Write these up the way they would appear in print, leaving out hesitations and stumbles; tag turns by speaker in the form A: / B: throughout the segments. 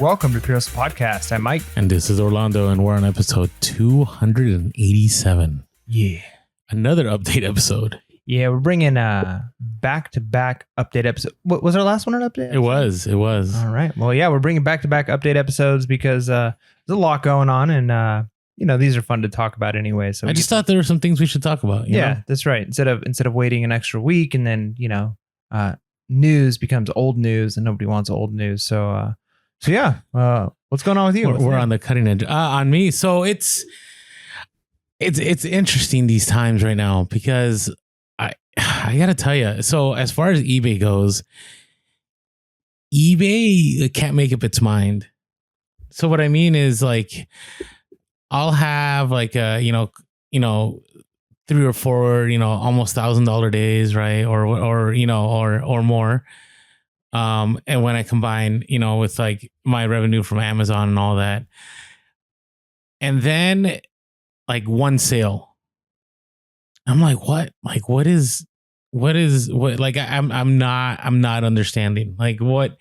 A: Welcome to Pure Hustle Podcast. I'm Mike.
B: And this is Orlando, and we're on episode 287.
A: Yeah.
B: Another update episode.
A: Yeah, we're bringing a back-to-back update episode. What, was our last one an update?
B: It was.
A: All right. Well, yeah, we're bringing back-to-back update episodes because there's a lot going on, and these are fun to talk about anyway. So
B: I just thought there were some things we should talk about. You know?
A: That's right. Instead of waiting an extra week, and then news becomes old news, and nobody wants old news. So what's going on with you?
B: We're on the cutting edge. On me, so it's interesting these times right now because I gotta tell you. So as far as eBay goes, eBay can't make up its mind. So what I mean is, like, I'll have like a 3 or 4 almost $1,000 days, right, or more. And when I combine, with like my revenue from Amazon and all that, and then like one sale, I'm like, what? Like, what? Like, I'm not understanding. Like, what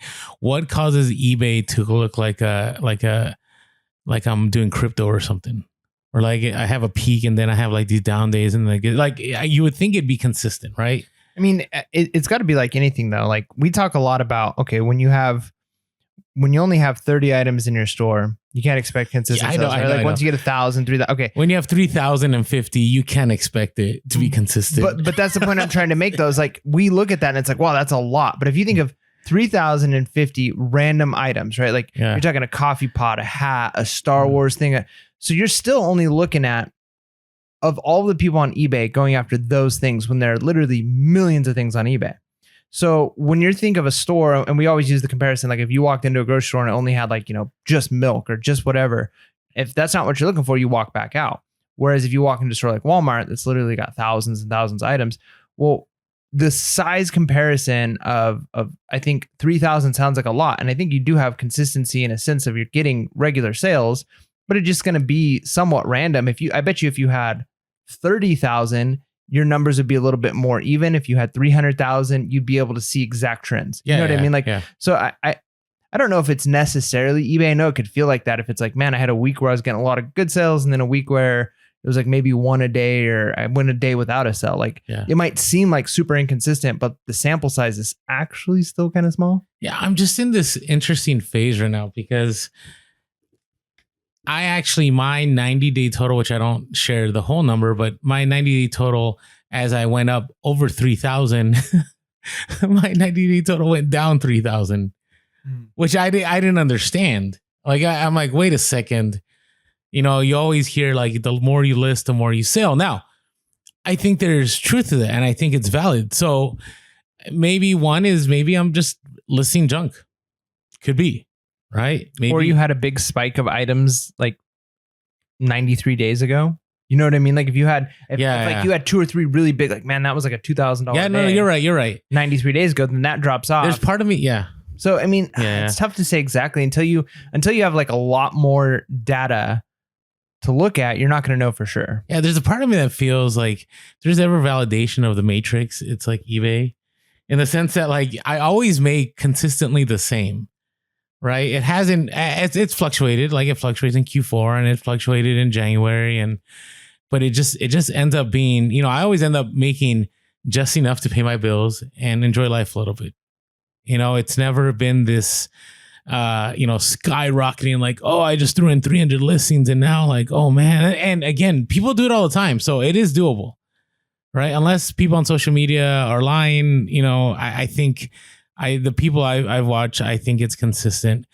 B: causes eBay to look like I'm doing crypto or something, or like I have a peak and then I have like these down days, and like you would think it'd be consistent, right?
A: I mean, it's got to be like anything though. Like, we talk a lot about, okay, when you only have 30 items in your store, you can't expect consistent sales. I know. Once you get 1,000, 3,000, okay.
B: When you have 3,050, you can't expect it to be consistent.
A: But that's the point I'm trying to make though. Is like, we look at that and it's like, wow, that's a lot. But if you think of 3,050 random items, right? Like, you're talking a coffee pot, a hat, a Star Wars thing. So you're still only looking at, of all the people on eBay going after those things, when there are literally millions of things on eBay. So when you think of a store, and we always use the comparison, like if you walked into a grocery store and it only had like, just milk or just whatever, if that's not what you're looking for, you walk back out. Whereas if you walk into a store like Walmart, that's literally got thousands and thousands of items. Well, the size comparison of I think 3,000 sounds like a lot. And I think you do have consistency in a sense of you're getting regular sales, but it's just going to be somewhat random. I bet you if you had 30,000, your numbers would be a little bit more even. If you had 300,000, you'd be able to see exact trends. You know what I mean? Like, so I don't know if it's necessarily eBay. I know it could feel like that if it's like, man, I had a week where I was getting a lot of good sales, and then a week where it was like maybe one a day, or I went a day without a sale. Like, it might seem like super inconsistent, but the sample size is actually still kind of small.
B: Yeah, I'm just in this interesting phase right now because my 90-day total, which I don't share the whole number, but my 90-day total, as I went up over 3,000, my 90-day total went down 3,000, which I didn't understand. Like, I'm like, wait a second. You always hear like the more you list, the more you sell. Now, I think there's truth to that, and I think it's valid. So maybe I'm just listing junk. Could be. Right. Maybe.
A: Or you had a big spike of items like 93 days ago. You know what I mean? Like, if you had, you had 2 or 3 really big, like, man, that was like a $2,000.
B: Yeah, no, you're right.
A: 93 days ago, then that drops off.
B: There's part of me. Yeah.
A: So, I mean, it's tough to say exactly until you have like a lot more data to look at. You're not going to know for sure.
B: Yeah. There's a part of me that feels like if there's ever validation of the matrix, it's like eBay, in the sense that, like, I always make consistently the same. Right. It hasn't, it's fluctuated, like it fluctuates in Q4 and it fluctuated in January. But it just ends up being, I always end up making just enough to pay my bills and enjoy life a little bit. It's never been this, skyrocketing, like, oh, I just threw in 300 listings and now, like, oh man. And again, people do it all the time. So it is doable. Right. Unless people on social media are lying, I think the people I've watched, I think it's consistent.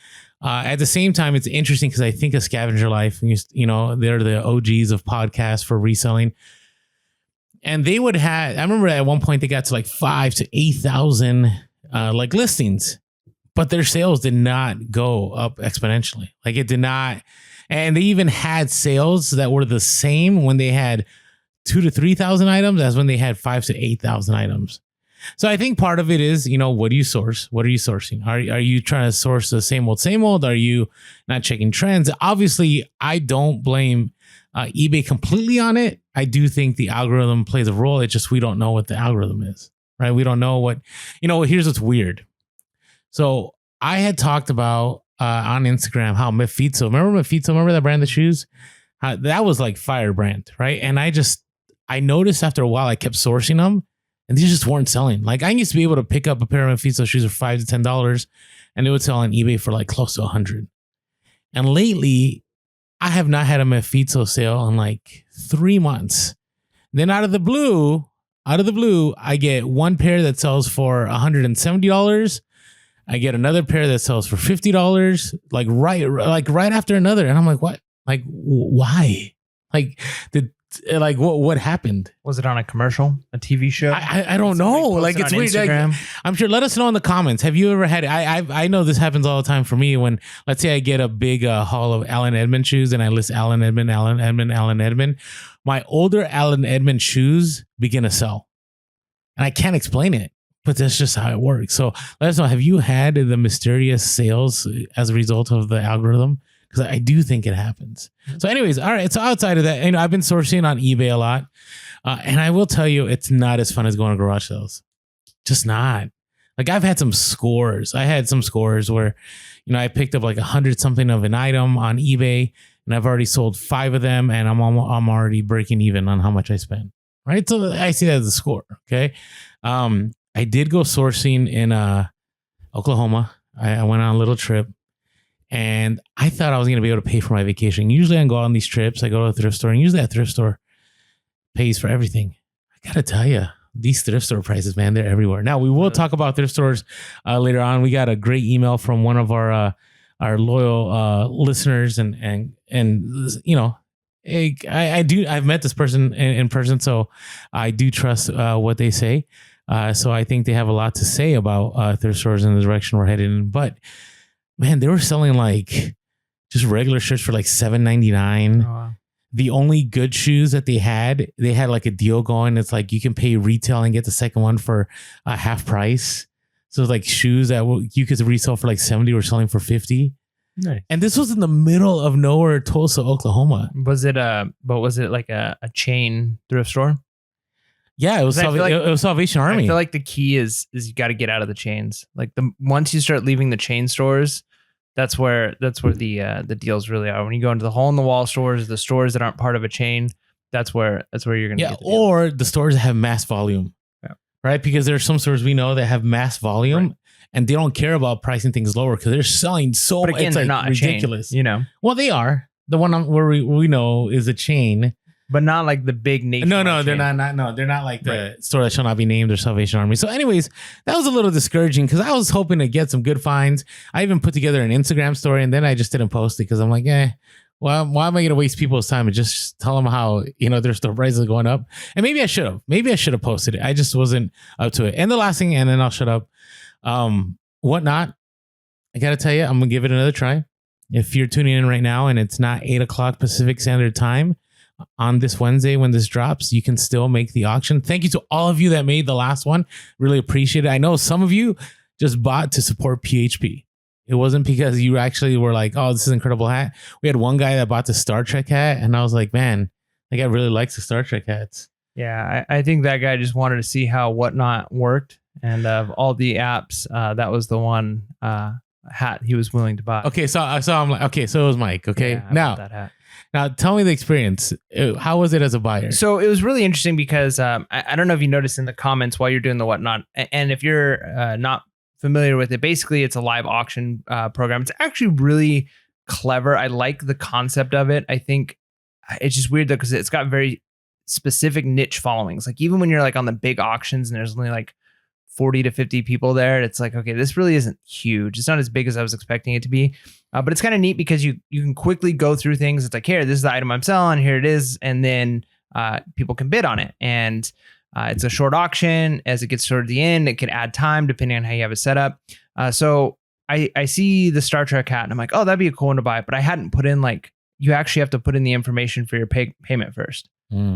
B: At the same time, it's interesting because I think of Scavenger Life, they're the OGs of podcasts for reselling. And they would have, I remember at one point they got to like 5,000 to 8,000 like listings, but their sales did not go up exponentially. Like, it did not. And they even had sales that were the same when they had 2,000 to 3,000 items as when they had 5,000 to 8,000 items. So I think part of it is, what do you source? What are you sourcing? Are you trying to source the same old? Are you not checking trends? Obviously, I don't blame eBay completely on it. I do think the algorithm plays a role. It's just we don't know what the algorithm is, right? We don't know what, here's what's weird. So I had talked about on Instagram how Mephisto, remember that brand of shoes? That was like firebrand, right? And I noticed after a while I kept sourcing them and these just weren't selling. Like I used to be able to pick up a pair of Mephisto shoes for $5 to $10 and it would sell on eBay for like close to $100. And lately I have not had a Mephisto sale in like 3 months. Then out of the blue, I get one pair that sells for $170. I get another pair that sells for $50, like right after another. And I'm like, what? Like, why? Like, what happened?
A: Was it on a commercial, a TV show?
B: I don't know. Like, it's weird. Like, I'm sure. Let us know in the comments. Have you ever had? I know this happens all the time for me when, let's say, I get a big haul of Allen Edmond shoes and I list Allen Edmond. My older Allen Edmond shoes begin to sell, and I can't explain it, but that's just how it works. So let us know. Have you had the mysterious sales as a result of the algorithm? Because I do think it happens. So anyways, all right. So outside of that, I've been sourcing on eBay a lot. And I will tell you, it's not as fun as going to garage sales. Just not. Like I've had some scores. I had some scores where, I picked up like 100 something of an item on eBay and I've already sold 5 of them and I'm already breaking even on how much I spent. Right. So I see that as a score. Okay. I did go sourcing in Oklahoma. I went on a little trip. And I thought I was going to be able to pay for my vacation. Usually I go on these trips. I go to a thrift store and usually that thrift store pays for everything. I got to tell you, these thrift store prices, man, they're everywhere. Now we will talk about thrift stores later on. We got a great email from one of our loyal listeners and I've met this person in person. So I do trust what they say. So I think they have a lot to say about thrift stores and the direction we're headed in. But man, they were selling like just regular shirts for like $7.99. Oh, wow. The only good shoes that they had like a deal going. It's like you can pay retail and get the second one for half price. So like shoes that you could resell for like 70 were selling for 50. Nice. And this was in the middle of nowhere, Tulsa, Oklahoma.
A: Was it like a chain thrift store?
B: Yeah, it was Salvation Army.
A: I feel like the key is you got to get out of the chains. Like once you start leaving the chain stores, that's where the deals really are. When you go into the hole in the wall stores, the stores that aren't part of a chain, that's where you're gonna get the deal.
B: Or the stores that have mass volume. Yeah. Right? Because there are some stores we know that have mass volume. Right. And they don't care about pricing things lower because they're selling so much. But again, they're not ridiculous.
A: Chain,
B: Well, they are. The one where we know is a chain.
A: But not like the big nation.
B: No, they're not. They're not like the store that shall not be named or Salvation Army. So anyways, that was a little discouraging because I was hoping to get some good finds. I even put together an Instagram story and then I just didn't post it because I'm like, why am I going to waste people's time and just tell them how, their store prices are going up? And maybe I should have posted it. I just wasn't up to it. And the last thing, and then I'll shut up. Whatnot. I got to tell you, I'm going to give it another try. If you're tuning in right now and it's not 8:00 Pacific Standard Time, on this Wednesday when this drops, you can still make the auction. Thank you to all of you that made the last one. Really appreciate it. I know some of you just bought to support PHP. It wasn't because you actually were like, oh, this is an incredible hat. We had one guy that bought the Star Trek hat and I was like, man, that guy really likes the Star Trek hats.
A: Yeah, I think that guy just wanted to see how Whatnot worked. And of all the apps, that was the one hat he was willing to buy.
B: Okay, so I'm like, okay, so it was Mike. Okay,
A: yeah, now that hat.
B: Now, tell me the experience. How was it as a buyer?
A: So it was really interesting because I don't know if you noticed in the comments while you're doing the Whatnot, and if you're not familiar with it, basically it's a live auction program. It's actually really clever. I like the concept of it. I think it's just weird though because it's got very specific niche followings. Like even when you're like on the big auctions and there's only like 40 to 50 people there, it's like, okay, this really isn't huge. It's not as big as I was expecting it to be. But it's kind of neat because you can quickly go through things. It's like, here, this is the item I'm selling. Here it is. And then people can bid on it. And it's a short auction. As it gets toward the end, it can add time depending on how you have it set up. So I see the Star Trek hat and I'm like, oh, that'd be a cool one to buy. But I hadn't put in like, you actually have to put in the information for your payment first.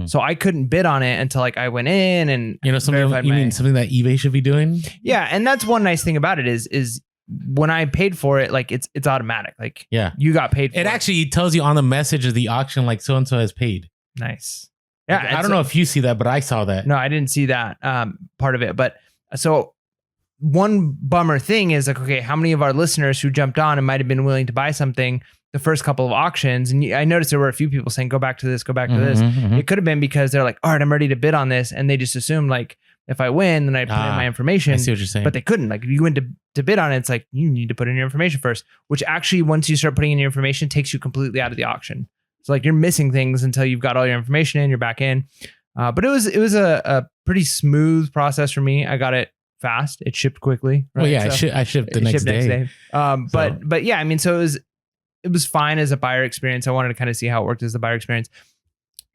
A: So I couldn't bid on it until like I went in and
B: something mean something that eBay should be doing.
A: Yeah, and that's one nice thing about it is when I paid for it, like it's automatic. Like you got paid for it.
B: It actually tells you on the message of the auction like so and so has paid.
A: Nice.
B: Yeah, like, I don't know if you see that, but I saw that.
A: No, I didn't see that part of it. But so one bummer thing is like, okay, how many of our listeners who jumped on and might have been willing to buy something the first couple of auctions? And I noticed there were a few people saying, go back to this, go back to this. It could have been because they're like, all right, I'm ready to bid on this. And they just assumed like, if I win, then I put in my information.
B: I see what you're saying.
A: But they couldn't. Like if you went to bid on it, it's like, you need to put in your information first, which actually, once you start putting in your information, takes you completely out of the auction. So like you're missing things until you've got all your information in, you're back in. But it was a pretty smooth process for me. I got it fast. It shipped quickly. Right?
B: Well, yeah, so I shipped the next day.
A: But yeah, I mean, so it was fine as a buyer experience. I wanted to kind of see how it worked as the buyer experience.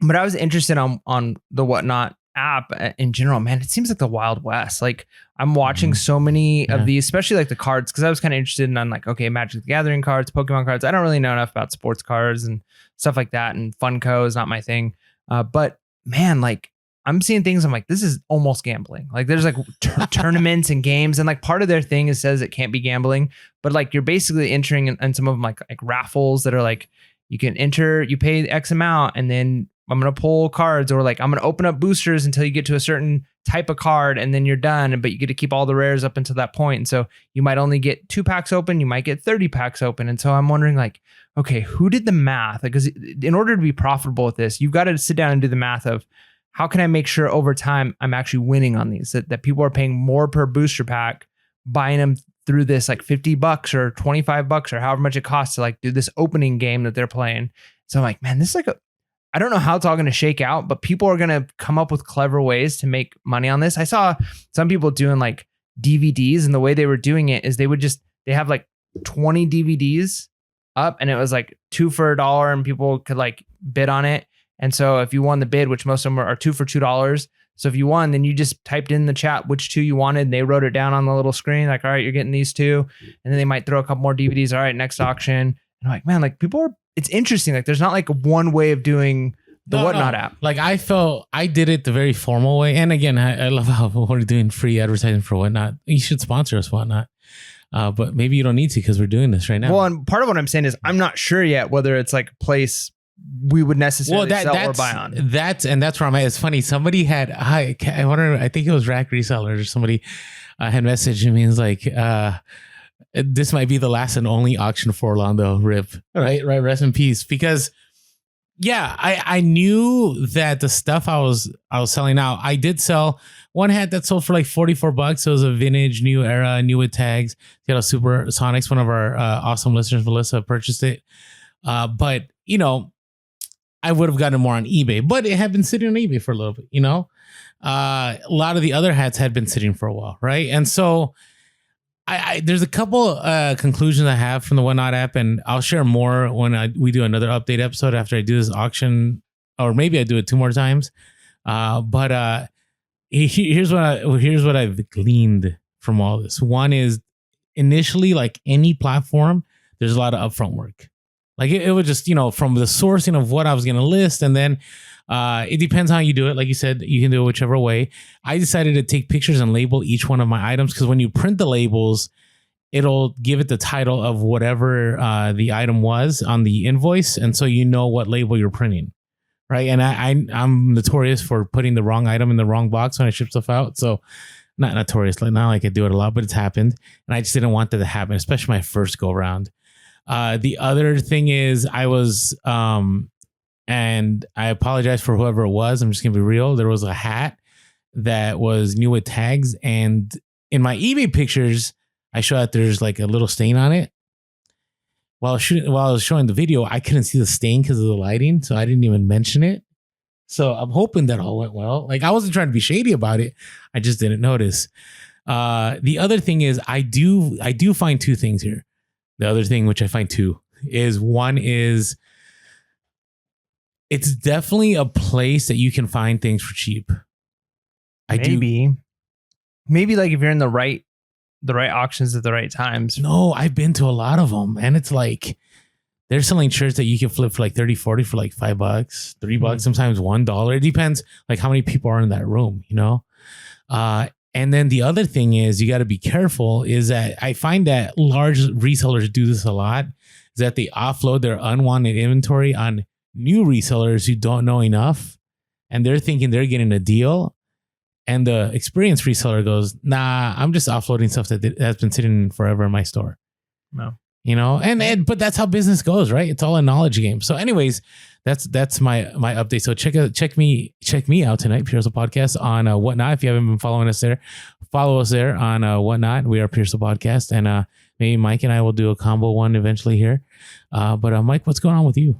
A: But I was interested on the Whatnot app in general. Man, it seems like the Wild West. Like I'm watching so many of these, especially like the cards, because I was kind of interested in like, okay, Magic the Gathering cards, Pokemon cards. I don't really know enough about sports cards and stuff like that. And Funko is not my thing. But man, like I'm seeing things. I'm like, this is almost gambling. Like there's like tournaments and games, and like part of their thing is says it can't be gambling, but like you're basically entering in some of them like raffles that are like you can enter, you pay X amount, and then I'm going to pull cards, or like I'm going to open up boosters until you get to a certain type of card and then you're done. But you get to keep all the rares up until that point. And so you might only get 2 packs open. You might get 30 packs open. And so I'm wondering like, okay, who did the math? Because in order to be profitable with this, you've got to sit down and do the math of how can I make sure over time I'm actually winning on these, that people are paying more per booster pack, buying them through this like $50 or $25 or however much it costs to like do this opening game that they're playing. So I'm like, man, this is like I don't know how it's all going to shake out, but people are going to come up with clever ways to make money on this. I saw some people doing like DVDs, and the way they were doing it is they have like 20 DVDs up, and it was like 2 for $1, and people could like bid on it. And so if you won the bid, which most of them are 2 for $2. So if you won, then you just typed in the chat which 2 you wanted, and they wrote it down on the little screen. Like, all right, you're getting these 2. And then they might throw a couple more DVDs. All right, next auction. And I'm like, man, like it's interesting. Like there's not like one way of doing the Whatnot app.
B: Like I did it the very formal way. And again, I love how we're doing free advertising for Whatnot. You should sponsor us, Whatnot. But maybe you don't need to because we're doing this right now.
A: Well, and part of what I'm saying is I'm not sure yet whether it's like a place we would necessarily sell or buy on.
B: That's where I'm at. It's funny. Somebody had, I think it was Rack Resellers or somebody had messaged me and was like, this might be the last and only auction for Orlando. RIP. Right. Rest in peace. Because yeah, I knew that the stuff I was selling out. I did sell one hat that sold for like $44. It was a vintage, new era, new with tags. You know, Super Sonics. One of our awesome listeners, Melissa, purchased it. But you know, I would have gotten more on eBay, but it had been sitting on eBay for a little bit. You know, a lot of the other hats had been sitting for a while, right? And so there's a couple conclusions I have from the Whatnot app, and I'll share more when we do another update episode after I do this auction, or maybe I do it 2 more times. But here's what I've gleaned from all this. One is initially, like any platform, there's a lot of upfront work. Like it was just, you know, from the sourcing of what I was going to list, and then it depends how you do it. Like you said, you can do it whichever way. I decided to take pictures and label each one of my items, because when you print the labels, it'll give it the title of whatever the item was on the invoice, and so you know what label you're printing, right? And I'm notorious for putting the wrong item in the wrong box when I ship stuff out. So not notorious, like not like I do it a lot, but it's happened, and I just didn't want that to happen, especially my first go around. The other thing is I was, and I apologize for whoever it was. I'm just gonna be real. There was a hat that was new with tags, and in my eBay pictures, I show that there's like a little stain on it. While I was showing the video, I couldn't see the stain because of the lighting, so I didn't even mention it. So I'm hoping that all went well. Like I wasn't trying to be shady about it. I just didn't notice. The other thing is I do find 2 things here. The other thing, which I find 2, is one is it's definitely a place that you can find things for cheap.
A: Maybe like if you're in the right auctions at the right times.
B: No, I've been to a lot of them, and it's like they're selling shirts that you can flip for like 30, 40 for like $5, $3, sometimes $1. It depends like how many people are in that room, you know? And then the other thing is you got to be careful is that I find that large resellers do this a lot, is that they offload their unwanted inventory on new resellers who don't know enough, and they're thinking they're getting a deal. And the experienced reseller goes, nah, I'm just offloading stuff that has been sitting forever in my store.
A: No.
B: You know, but that's how business goes, right? It's all a knowledge game. So anyways, that's my update. So check me out tonight, Pure Resell Podcast on Whatnot. If you haven't been following us there, follow us there on Whatnot. We are Pure Resell Podcast, and maybe Mike and I will do a combo one eventually here. But Mike, what's going on with you?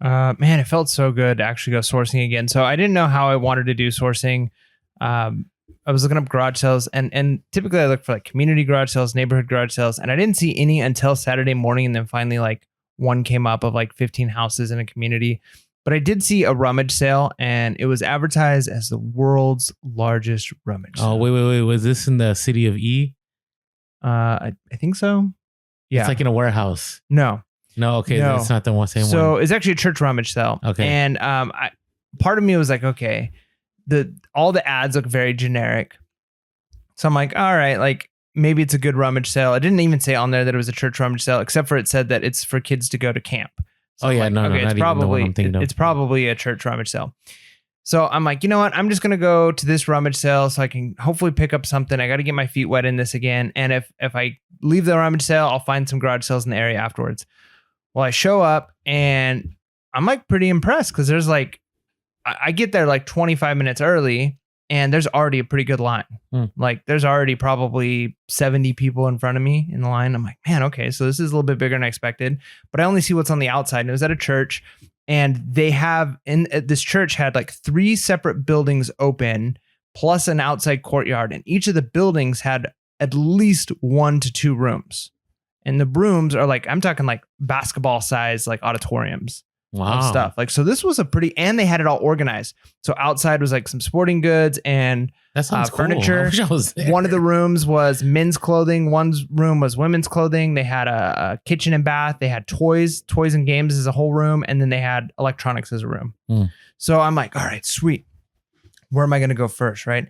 A: Man, it felt so good to actually go sourcing again. So I didn't know how I wanted to do sourcing. I was looking up garage sales, and typically I look for like community garage sales, neighborhood garage sales, and I didn't see any until Saturday morning. And then finally like one came up of like 15 houses in a community. But I did see a rummage sale, and it was advertised as the world's largest rummage sale.
B: Oh, wait. Was this in the city of E?
A: I think so. Yeah.
B: It's like in a warehouse.
A: No,
B: okay. No. That's not the same one.
A: So it's actually a church rummage sale.
B: Okay.
A: And part of me was like, okay, all the ads look very generic. So I'm like, all right, like maybe it's a good rummage sale. I didn't even say on there that it was a church rummage sale, except for it said that it's for kids to go to camp. So
B: okay,
A: it's probably a church rummage sale. So I'm like, you know what? I'm just gonna go to this rummage sale so I can hopefully pick up something. I got to get my feet wet in this again. And if I leave the rummage sale, I'll find some garage sales in the area afterwards. Well, I show up and I'm like pretty impressed because there's like, I get there like 25 minutes early and there's already a pretty good line. Like there's already probably 70 people in front of me in the line. I'm like, man, okay, so this is a little bit bigger than I expected, but I only see what's on the outside. And it was at a church, and they have this church had like 3 separate buildings open plus an outside courtyard. And each of the buildings had at least 1 to 2 rooms. And the rooms are like, I'm talking like basketball size, like auditoriums.
B: Wow.
A: Stuff like, so this was and they had it all organized. So outside was like some sporting goods and furniture.
B: Cool.
A: One of the rooms was men's clothing. One room was women's clothing. They had a kitchen and bath. They had toys and games as a whole room. And then they had electronics as a room. So I'm like, all right, sweet. Where am I going to go first? Right.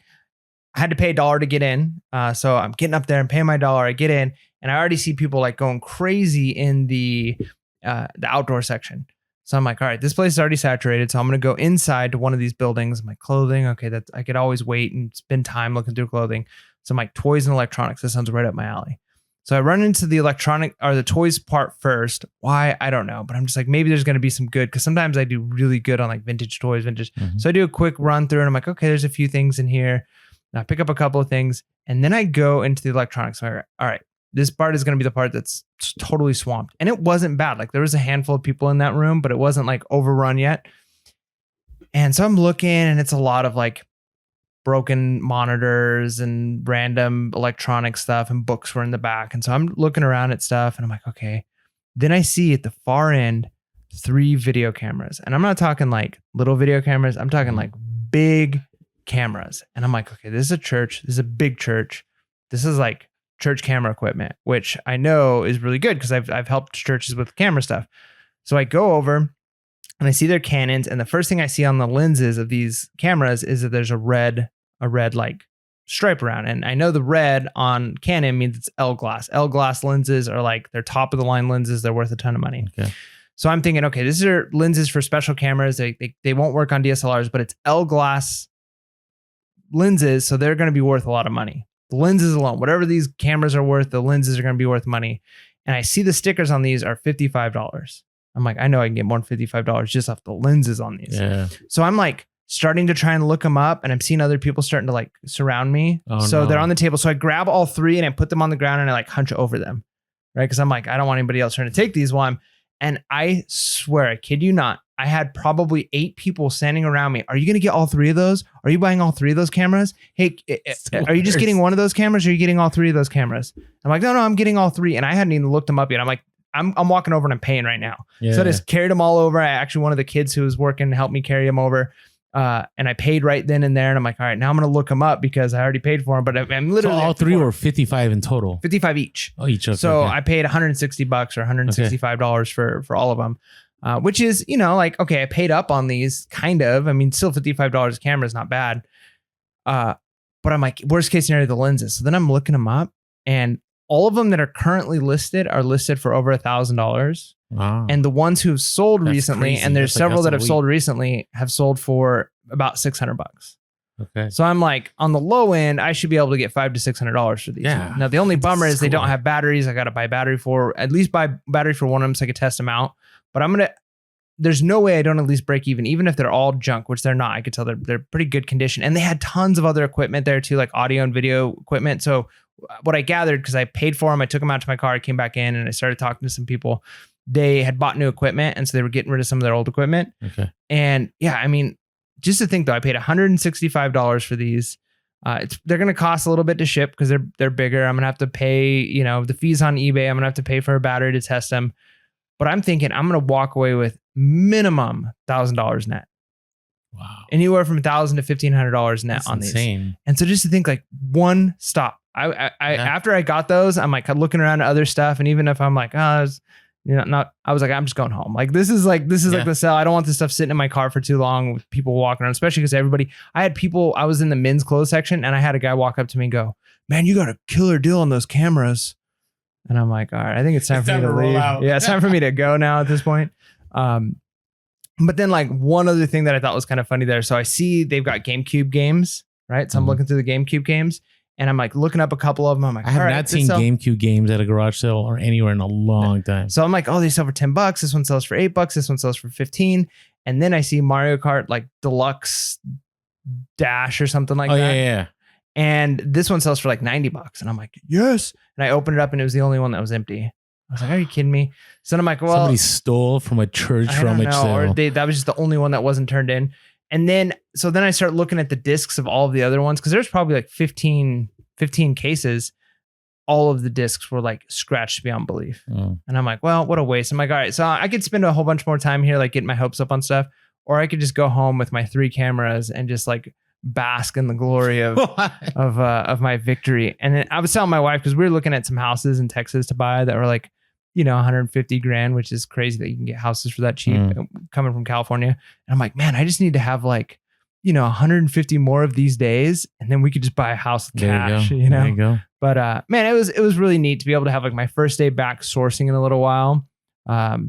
A: I had to pay $1 to get in. So I'm getting up there and paying my $1. I get in and I already see people like going crazy in the outdoor section. So I'm like, all right, this place is already saturated. So I'm going to go inside to one of these buildings. I'm like, clothing. Okay, I could always wait and spend time looking through clothing. So I'm like, toys and electronics. This sounds right up my alley. So I run into the the toys part first. Why? I don't know. But I'm just like, maybe there's going to be some good, because sometimes I do really good on like vintage toys, Mm-hmm. So I do a quick run through and I'm like, okay, there's a few things in here. And I pick up a couple of things and then I go into the electronics. So all right, this part is going to be the part that's totally swamped. And it wasn't bad. Like there was a handful of people in that room, but it wasn't like overrun yet. And so I'm looking and it's a lot of like broken monitors and random electronic stuff, and books were in the back. And so I'm looking around at stuff and I'm like, okay. Then I see at the far end 3 video cameras. And I'm not talking like little video cameras. I'm talking like big cameras. And I'm like, okay, this is a church. This is a big church. This is like church camera equipment, which I know is really good because I've helped churches with camera stuff. So I go over and I see their Canons, and the first thing I see on the lenses of these cameras is that there's a red like stripe around. And I know the red on Canon means it's L glass. L glass lenses are like they're top of the line lenses. They're worth a ton of money. Okay. So I'm thinking, okay, these are lenses for special cameras. They won't work on DSLRs, but it's L glass lenses, so they're going to be worth a lot of money. The lenses alone, whatever these cameras are worth, the lenses are going to be worth money. And I see the stickers on these are $55. I'm like, I know I can get more than $55 just off the lenses on these. Yeah. So I'm like starting to try and look them up, and I'm seeing other people starting to like surround me. They're on the table. So I grab all 3 and I put them on the ground and I like hunch over them. Right. Because I'm like, I don't want anybody else trying to take these while and I swear, I kid you not, I had probably 8 people standing around me. Are you going to get all 3 of those? Are you buying all 3 of those cameras? Hey, are you just getting one of those cameras? Or are you getting all 3 of those cameras? I'm like, no, I'm getting all 3. And I hadn't even looked them up yet. I'm like, I'm walking over and I'm paying right now. Yeah. So I just carried them all over. One of the kids who was working helped me carry them over. And I paid right then and there. And I'm like, all right, now I'm going to look them up because I already paid for them. But I'm literally.
B: So all 3 were 55 in total.
A: 55 each.
B: Oh, each. Okay,
A: so I paid $160 or $165 for all of them. Which is, like, okay, I paid up on these kind of. I mean, still $55 a camera is not bad. But I'm like, worst case scenario, the lenses. So then I'm looking them up, and all of them that are currently listed are listed for over $1,000. Wow. And the ones who have sold recently, crazy. And there's several that have sold recently, have sold for about $600.
B: Okay.
A: So I'm like, on the low end, I should be able to get $500 to $600 for these.
B: Yeah.
A: Now the only bummer is they don't
B: cool.
A: have batteries. I got to buy battery for one of them so I could test them out. But there's no way I don't at least break even if they're all junk, which they're not. I could tell they're pretty good condition. And they had tons of other equipment there too, like audio and video equipment. So what I gathered, because I paid for them, I took them out to my car, I came back in and I started talking to some people. They had bought new equipment. And so they were getting rid of some of their old equipment.
B: Okay.
A: And yeah, I mean, just to think though, I paid $165 for these. They're going to cost a little bit to ship because they're bigger. I'm going to have to pay, the fees on eBay. I'm going to have to pay for a battery to test them. But I'm thinking I'm going to walk away with minimum $1,000 net.
B: Wow.
A: Anywhere from $1,000 to $1,500 net. That's on insane. These. And so just to think like one stop. After I got those, I'm like looking around at other stuff. And even if I'm like, I was like, I'm just going home. Like, this is like the sell. I don't want this stuff sitting in my car for too long with people walking around, especially because I was in the men's clothes section and I had a guy walk up to me and go, man, you got a killer deal on those cameras. And I'm like, all right, I think it's time for me to leave. Yeah, it's time for me to go now at this point. But then like one other thing that I thought was kind of funny there. So I see they've got GameCube games, right? So I'm looking through the GameCube games and I'm like looking up a couple of them. I'm like,
B: I have not seen GameCube games at a garage sale or anywhere in a long time.
A: So I'm like, oh, they sell for $10. This one sells for $8. This one sells for $15. And then I see Mario Kart like Deluxe Dash or something like that.
B: Yeah.
A: And this one sells for like $90. And I'm like, yes. And I opened it up and it was the only one that was empty. I was like, are you kidding me? So then I'm like, well,
B: somebody stole from a church rummage sale.
A: Or that was just the only one that wasn't turned in. And then I start looking at the discs of all of the other ones because there's probably like 15 cases. All of the discs were like scratched beyond belief. And I'm like, well, what a waste. I'm like, all right, so I could spend a whole bunch more time here, like getting my hopes up on stuff, or I could just go home with my 3 cameras and just like bask in the glory of my victory. And then I was telling my wife, because we were looking at some houses in Texas to buy that were like, $150,000, which is crazy that you can get houses for that cheap coming from California. And I'm like, man, I just need to have like, 150 more of these days, and then we could just buy a house with cash.
B: There you go.
A: But man, it was really neat to be able to have like my first day back sourcing in a little while.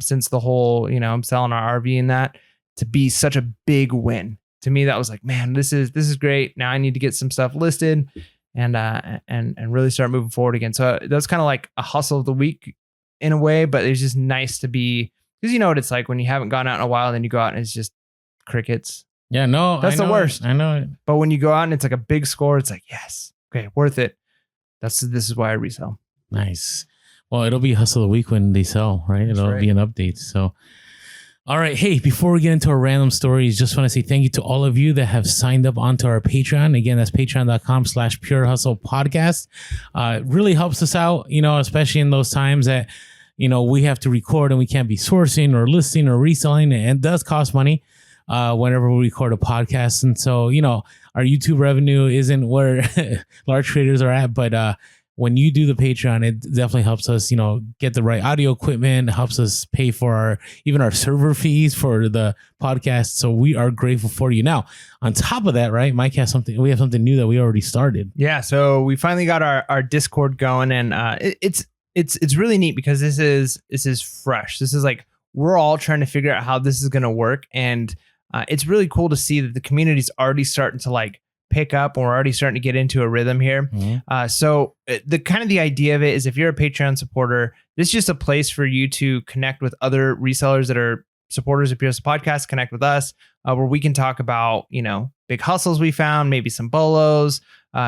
A: Since the whole, I'm selling our RV and that, to be such a big win. To me, that was like, man, this is great. Now I need to get some stuff listed and really start moving forward again. So that's kind of like a hustle of the week in a way, but it's just nice to be, because you know what it's like when you haven't gone out in a while, then you go out and it's just crickets.
B: Yeah, no,
A: that's the worst.
B: I know it.
A: But when you go out and it's like a big score, it's like, yes, okay, worth it. This is why I resell.
B: Nice. Well, it'll be hustle of the week when they sell, right? It'll be an update. So, all right. Hey, before we get into our random stories, just want to say thank you to all of you that have signed up onto our Patreon. Again, that's patreon.com/Pure Hustle Podcast. It really helps us out, especially in those times that, we have to record and we can't be sourcing or listing or reselling. And it does cost money whenever we record a podcast. And so, our YouTube revenue isn't where large creators are at, but when you do the Patreon, it definitely helps us, get the right audio equipment, helps us pay for even our server fees for the podcast. So we are grateful for you. Now, on top of that, right, Mike has we have something new that we already started.
A: Yeah. So we finally got our Discord going, and it's really neat because this is fresh. This is like, we're all trying to figure out how this is going to work. And it's really cool to see that the community's already starting to like pick up, and we're already starting to get into a rhythm here. Mm-hmm. So the idea of it is, if you're a Patreon supporter, this is just a place for you to connect with other resellers that are supporters of PS Podcast, connect with us, where we can talk about, big hustles we found, maybe some bolos,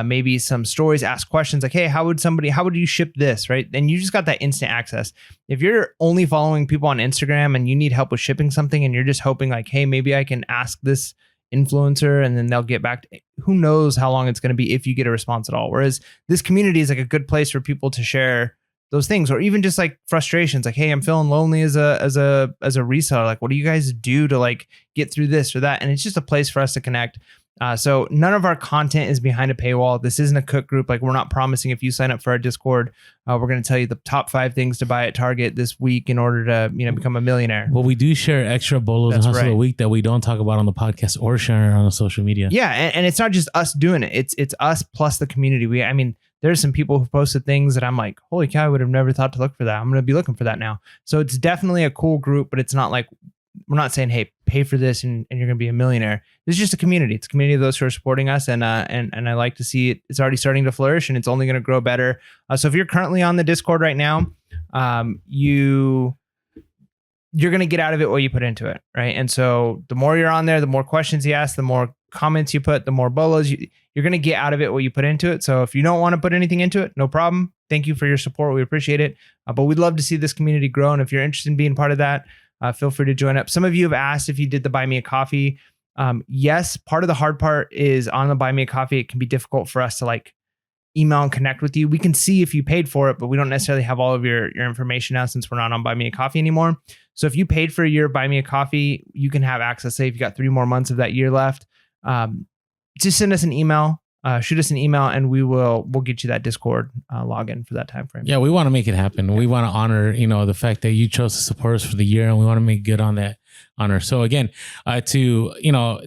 A: maybe some stories, ask questions like, hey, how would you ship this? Right. And you just got that instant access. If you're only following people on Instagram and you need help with shipping something, and you're just hoping like, hey, maybe I can ask this influencer and then they'll get back to, who knows how long it's going to be if you get a response at all. Whereas this community is like a good place for people to share those things, or even just like frustrations, like, hey, I'm feeling lonely as a reseller. Like, what do you guys do to like get through this or that? And it's just a place for us to connect. So none of our content is behind a paywall. This isn't a cook group. Like, we're not promising if you sign up for our Discord, we're going to tell you the top 5 things to buy at Target this week in order to, become a millionaire.
B: Well, we do share extra bolos and hustle of the week that we don't talk about on the podcast or share on the social media.
A: Yeah. And it's not just us doing it. It's us plus the community. There's some people who posted things that I'm like, holy cow, I would have never thought to look for that. I'm going to be looking for that now. So it's definitely a cool group, but it's not like we're not saying, hey, pay for this and you're going to be a millionaire. This is just a community. It's a community of those who are supporting us. And I like to see it. It's already starting to flourish and it's only going to grow better. So if you're currently on the Discord right now, you're going to get out of it what you put into it. Right. And so the more you're on there, the more questions you ask, the more comments you put, the more bolos you're going to get out of it what you put into it. So if you don't want to put anything into it, no problem. Thank you for your support. We appreciate it. But we'd love to see this community grow. And if you're interested in being part of that, feel free to join up. Some of you have asked if you did the Buy Me a Coffee. Yes, part of the hard part is on the Buy Me a Coffee. It can be difficult for us to like email and connect with you. We can see if you paid for it, but we don't necessarily have all of your information now since we're not on Buy Me a Coffee anymore. So if you paid for a year Buy Me a Coffee, you can have access. Say if you got 3 more months of that year left, just send us an email. Shoot us an email and we'll get you that Discord login for that time frame.
B: Yeah, we want to make it happen. We want to honor, the fact that you chose to support us for the year, and we want to make good on that honor. So again, to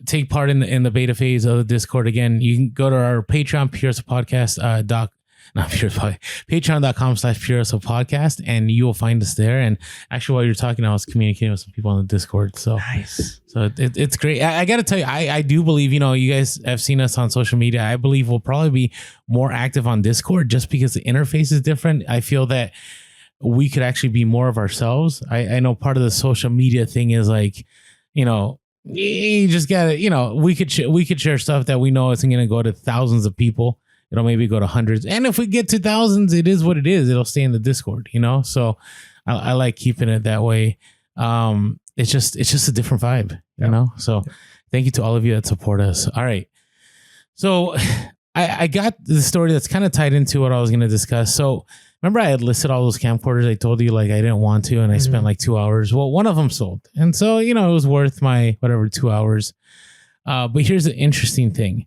B: take part in the beta phase of the Discord, again, you can go to our Patreon, patreon.com/PureHustlePodcast, and you will find us there. And actually, while you're talking, I was communicating with some people on the Discord. So
A: nice.
B: So it's great. I got to tell you, I do believe, you guys have seen us on social media. I believe we'll probably be more active on Discord just because the interface is different. I feel that we could actually be more of ourselves. I know part of the social media thing is like, you just gotta, we could share stuff that we know isn't going to go to thousands of people. It'll maybe go to hundreds. And if we get to thousands, it is what it is. It'll stay in the Discord, So I like keeping it that way. It's just a different vibe, So thank you to all of you that support us. All right. So I got the story that's kind of tied into what I was going to discuss. So remember I had listed all those camcorders. I told you like I didn't want to, and I spent like 2 hours. Well, one of them sold. And so, it was worth my 2 hours. But here's the interesting thing.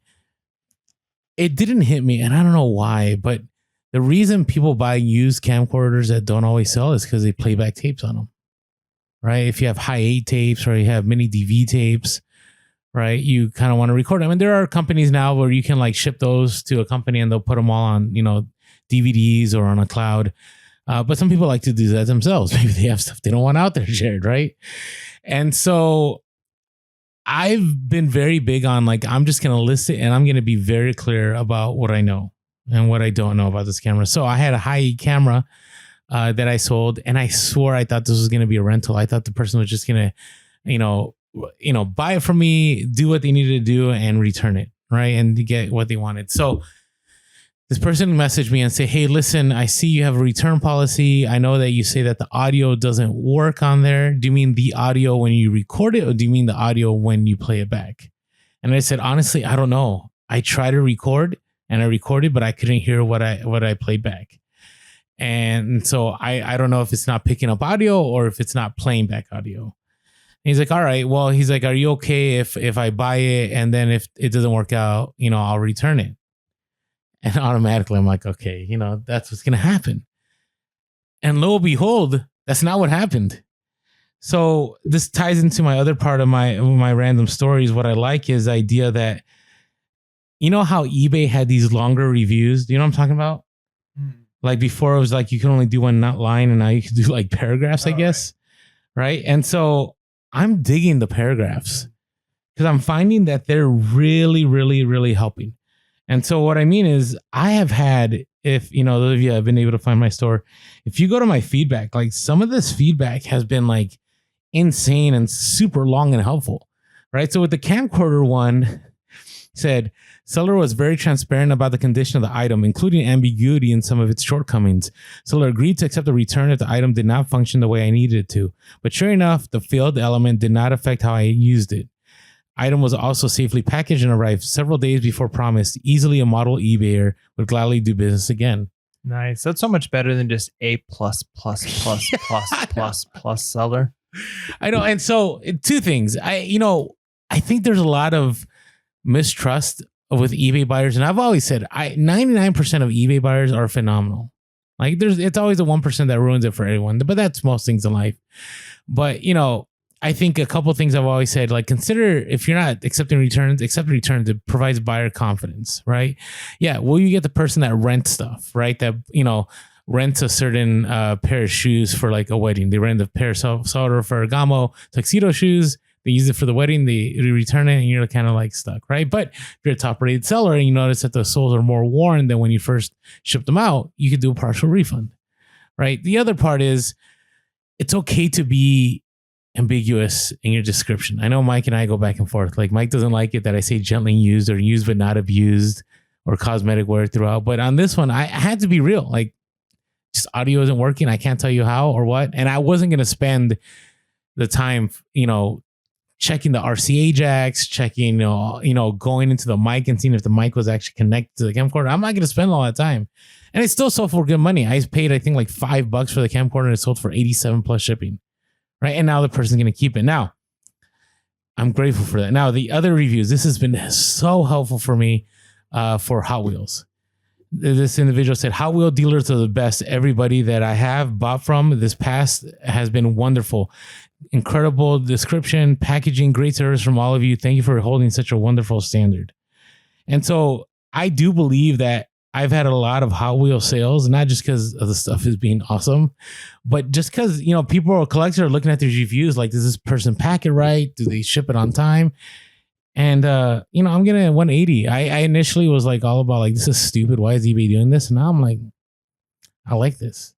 B: It didn't hit me, and I don't know why, but the reason people buy used camcorders that don't always sell is because they play back tapes on them, right? If you have high 8 tapes or you have mini DV tapes, right, you kind of want to record them. And there are companies now where you can like ship those to a company and they'll put them all on, DVDs or on a cloud. But some people like to do that themselves. Maybe they have stuff they don't want out there shared, right? And so I've been very big on like, I'm just going to list it and I'm going to be very clear about what I know and what I don't know about this camera. So I had a high-end camera that I sold, and I swore I thought this was going to be a rental. I thought the person was just going to, buy it from me, do what they needed to do and return it. Right. And get what they wanted. So this person messaged me and say, hey, listen, I see you have a return policy. I know that you say that the audio doesn't work on there. Do you mean the audio when you record it, or do you mean the audio when you play it back? And I said, honestly, I don't know. I tried to record and I recorded, but I couldn't hear what I played back. And so I don't know if it's not picking up audio or if it's not playing back audio. And he's like, all right, well, he's like, are you okay if I buy it and then if it doesn't work out, I'll return it? And automatically I'm like, okay, that's what's going to happen. And lo and behold, that's not what happened. So this ties into my other part of my random stories. What I like is the idea that, how eBay had these longer reviews? Do you know what I'm talking about? Like before it was like you can only do one line, and now you can do like paragraphs, I guess. Right. And so I'm digging the paragraphs because I'm finding that they're really, really, really helping. And so what I mean is I have had, if, those of you have been able to find my store, if you go to my feedback, like some of this feedback has been like insane and super long and helpful, right? So with the camcorder one said, seller was very transparent about the condition of the item, including ambiguity in some of its shortcomings. Seller agreed to accept the return if the item did not function the way I needed it to. But sure enough, the failed element did not affect how I used it. Item was also safely packaged and arrived several days before promised. Easily a model eBayer would gladly do business again.
A: Nice. That's so much better than just A+++++ seller.
B: I know. And so 2 things. I think there's a lot of mistrust with eBay buyers. And I've always said 99% of eBay buyers are phenomenal. Like it's always the 1% that ruins it for everyone. But that's most things in life. But, I think a couple of things I've always said, like consider if you're not accepting returns, accept returns. It provides buyer confidence, right? Yeah. Will you get the person that rents stuff, right? That, rents a certain pair of shoes for like a wedding. They rent a pair of Salvador Ferragamo tuxedo shoes. They use it for the wedding. They return it, and you're kind of like stuck, right? But if you're a top-rated seller and you notice that the soles are more worn than when you first shipped them out, you could do a partial refund, right? The other part is it's okay to be ambiguous in your description. I know Mike and I go back and forth. Like Mike doesn't like it that I say gently used or used but not abused or cosmetic wear throughout. But on this one, I had to be real. Like, just audio isn't working. I can't tell you how or what. And I wasn't going to spend the time, checking the RCA jacks, checking, going into the mic and seeing if the mic was actually connected to the camcorder. I'm not going to spend all that time. And it still sold for good money. I paid, I think, like $5 for the camcorder, and it sold for 87 plus shipping. Right. And now the person's going to keep it. Now, I'm grateful for that. Now, the other reviews, this has been so helpful for me for Hot Wheels. This individual said, Hot Wheel dealers are the best. Everybody that I have bought from this past has been wonderful. Incredible description, packaging, great service from all of you. Thank you for holding such a wonderful standard. And so I do believe that I've had a lot of Hot Wheel sales, not just because of the stuff is being awesome, but just because, people or collectors are looking at these reviews like, does this person pack it right? Do they ship it on time? And, I'm getting a 180. I initially was like all about like, this is stupid. Why is eBay doing this? And now I'm like, I like this.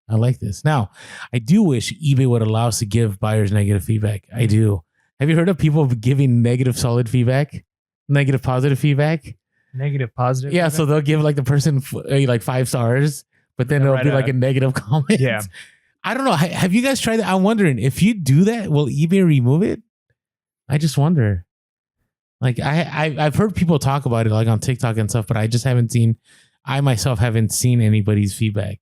B: Now, I do wish eBay would allow us to give buyers negative feedback. I do. Have you heard of people giving negative solid feedback? Negative positive feedback?
A: Negative positive?
B: Yeah, feedback? So they'll give like the person like 5 stars, but then it'll be like a negative comment.
A: Yeah.
B: I don't know. Have you guys tried that? I'm wondering, if you do that, will eBay remove it? I just wonder. Like I've heard people talk about it like on TikTok and stuff, but I just haven't seen, I myself haven't seen anybody's feedback.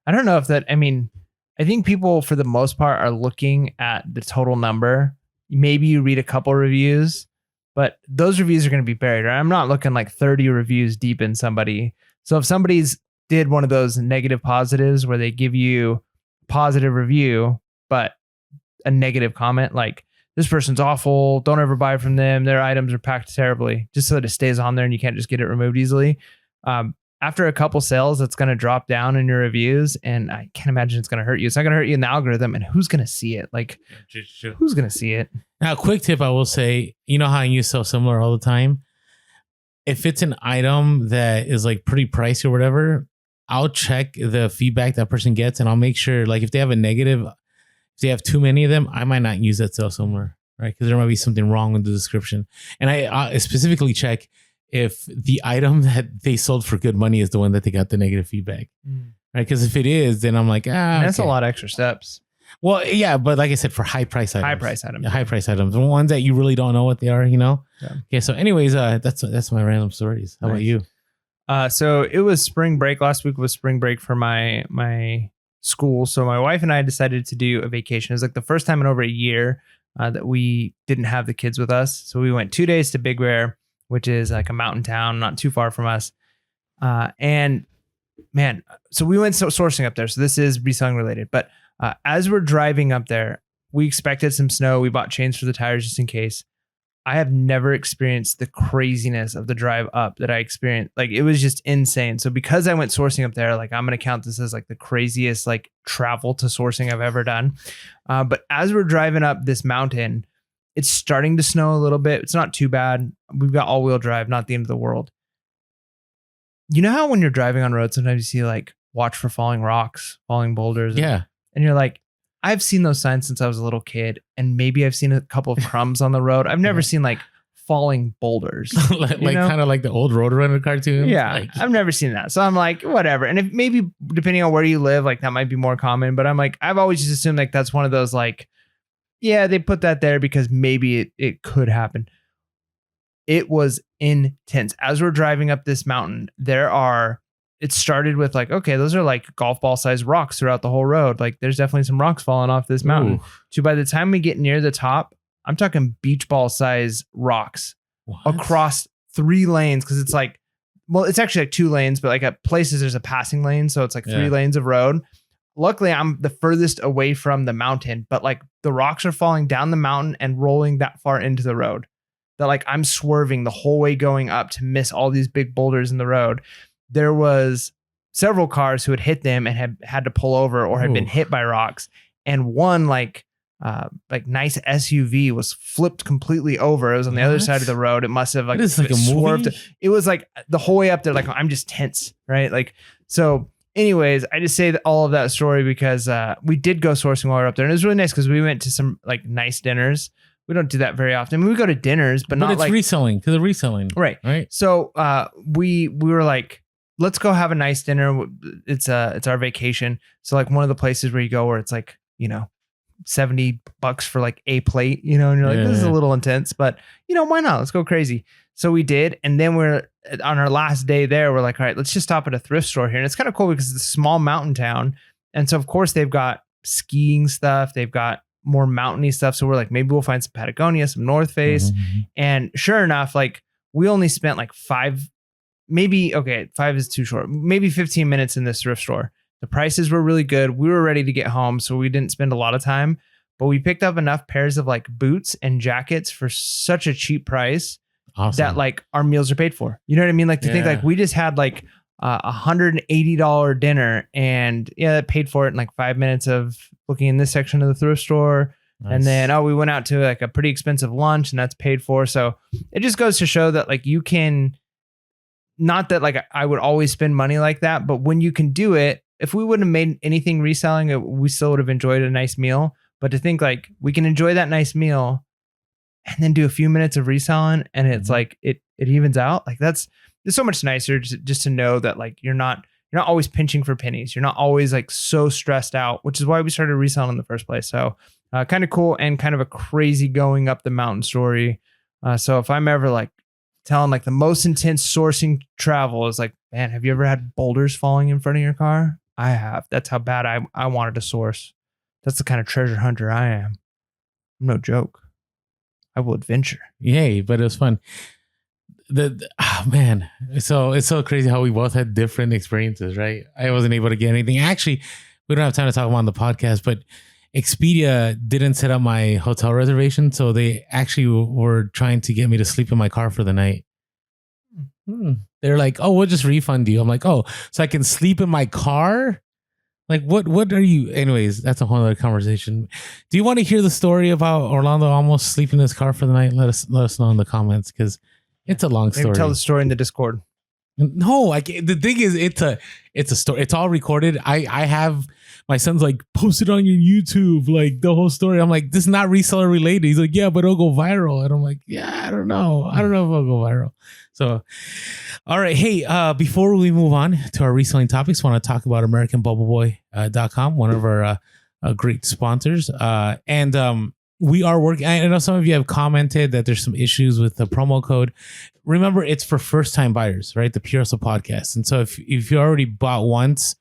A: I don't know if that, I think people for the most part are looking at the total number. Maybe you read a couple reviews, but those reviews are going to be buried. Right? I'm not looking like 30 reviews deep in somebody. So if somebody's did one of those negative positives where they give you a positive review, but a negative comment, like, this person's awful, don't ever buy from them, their items are packed terribly, just so that it stays on there and you can't just get it removed easily. After a couple sales, it's going to drop down in your reviews, and I can't imagine it's going to hurt you. It's not going to hurt you in the algorithm, and who's going to see it? Like, who's going to see it?
B: Now, a quick tip I will say, you know how you sell similar all the time? If it's an item that is like pretty pricey or whatever, I'll check the feedback that person gets, and I'll make sure, like, if they have a negative, if they have too many of them, I might not use that sale somewhere, right? Because there might be something wrong with the description. And I specifically check if the item that they sold for good money is the one that they got the negative feedback, right? Because if it is, then I'm like,
A: that's a lot of extra steps.
B: Well, yeah, but like I said, for high price items, high price items, the ones that you really don't know what they are, Yeah. Okay, so anyways, that's my random stories. How about you?
A: So it was spring break. Last week was spring break for my school. So my wife and I decided to do a vacation. It was like the first time in over a year that we didn't have the kids with us. So we went 2 days to Big Bear, which is like a mountain town, not too far from us. And man, so we went sourcing up there. So this is reselling related. But as we're driving up there, we expected some snow. We bought chains for the tires just in case. I have never experienced the craziness of the drive up that I experienced. Like, it was just insane. So because I went sourcing up there, like, I'm going to count this as like the craziest like travel to sourcing I've ever done. But as we're driving up this mountain, it's starting to snow a little bit. It's not too bad. We've got all-wheel drive, not the end of the world. You know how when you're driving on road, sometimes you see like, watch for falling rocks, falling boulders.
B: Yeah.
A: And you're like, I've seen those signs since I was a little kid, and maybe I've seen a couple of crumbs on the road. I've never seen like falling boulders,
B: like kind of like the old Roadrunner cartoon.
A: Yeah,
B: like,
A: I've never seen that. So I'm like, whatever. And if maybe depending on where you live, like that might be more common. But I'm like, I've always just assumed like that's one of those like, yeah, they put that there because maybe it could happen. It was intense. As we're driving up this mountain, it started with like, okay, those are like golf ball sized rocks throughout the whole road. Like, there's definitely some rocks falling off this mountain. So by the time we get near the top, I'm talking beach ball size rocks across 3 lanes. Cause it's like, well, it's actually like 2 lanes, but like at places there's a passing lane. So it's like 3 lanes of road. Luckily I'm the furthest away from the mountain, but like the rocks are falling down the mountain and rolling that far into the road that like I'm swerving the whole way going up to miss all these big boulders in the road. There was several cars who had hit them and had to pull over or had been hit by rocks. And one like nice SUV was flipped completely over. It was on the other side of the road. It must have like,
B: like a
A: swerved.
B: movie?
A: It was like the whole way up there. Like I'm just tense, right? Like, so anyways, I just say that all of that story because we did go sourcing while we were up there. And it was really nice because we went to some like nice dinners. We don't do that very often. I mean, we go to dinners, but not
B: it's
A: like
B: reselling because of reselling.
A: Right. So we were like, let's go have a nice dinner. It's our vacation. So like one of the places where you go where it's like, you know, $70 for like a plate, you know, and you're like, this is a little intense, but you know, why not? Let's go crazy. So we did. And then we're on our last day there. We're like, all right, let's just stop at a thrift store here. And it's kind of cool because it's a small mountain town. And so of course they've got skiing stuff. They've got more mountainy stuff. So we're like, maybe we'll find some Patagonia, some North Face. Mm-hmm. And sure enough, like we only spent like 5 is too short. Maybe 15 minutes in this thrift store. The prices were really good. We were ready to get home, so we didn't spend a lot of time, but we picked up enough pairs of like boots and jackets for such a cheap price that like our meals are paid for. You know what I mean? Like to think like we just had like $180 dinner and that paid for it in like 5 minutes of looking in this section of the thrift store. Nice. And then, we went out to like a pretty expensive lunch and that's paid for. So it just goes to show that like you can, not that like I would always spend money like that, but when you can do it, if we wouldn't have made anything reselling, we still would have enjoyed a nice meal. But to think like we can enjoy that nice meal and then do a few minutes of reselling and it's like it evens out. Like it's so much nicer just to know that like you're not always pinching for pennies. You're not always like so stressed out, which is why we started reselling in the first place. So kind of cool and kind of a crazy going up the mountain story. So if I'm ever like telling like the most intense sourcing travel is like, man, have you ever had boulders falling in front of your car? I have. That's how bad I wanted to source. That's the kind of treasure hunter I am. No joke. I will adventure.
B: Yay, but it was fun. Man, so it's so crazy how we both had different experiences, right? I wasn't able to get anything. Actually, we don't have time to talk about on the podcast, but Expedia didn't set up my hotel reservation, so they actually were trying to get me to sleep in my car for the night. They're like, "Oh, we'll just refund you." I'm like, "Oh, so I can sleep in my car?" Like, what are you? Anyways, that's a whole other conversation. Do you want to hear the story about Orlando almost sleeping in his car for the night? Let us know in the comments because it's a long story.
A: Maybe tell the story in the Discord.
B: No, the thing is, it's a story. It's all recorded. I have my son's like, post it on your YouTube, like the whole story. I'm like, this is not reseller related. He's like, yeah, but it'll go viral. And I'm like, yeah, I don't know if it'll go viral. So, all right. Hey, before we move on to our reselling topics, I want to talk about AmericanBubbleBoy.com, one of our great sponsors. And we are working. I know some of you have commented that there's some issues with the promo code. Remember, it's for first time buyers, right? The Pure Hustle podcast. And so if you already bought once,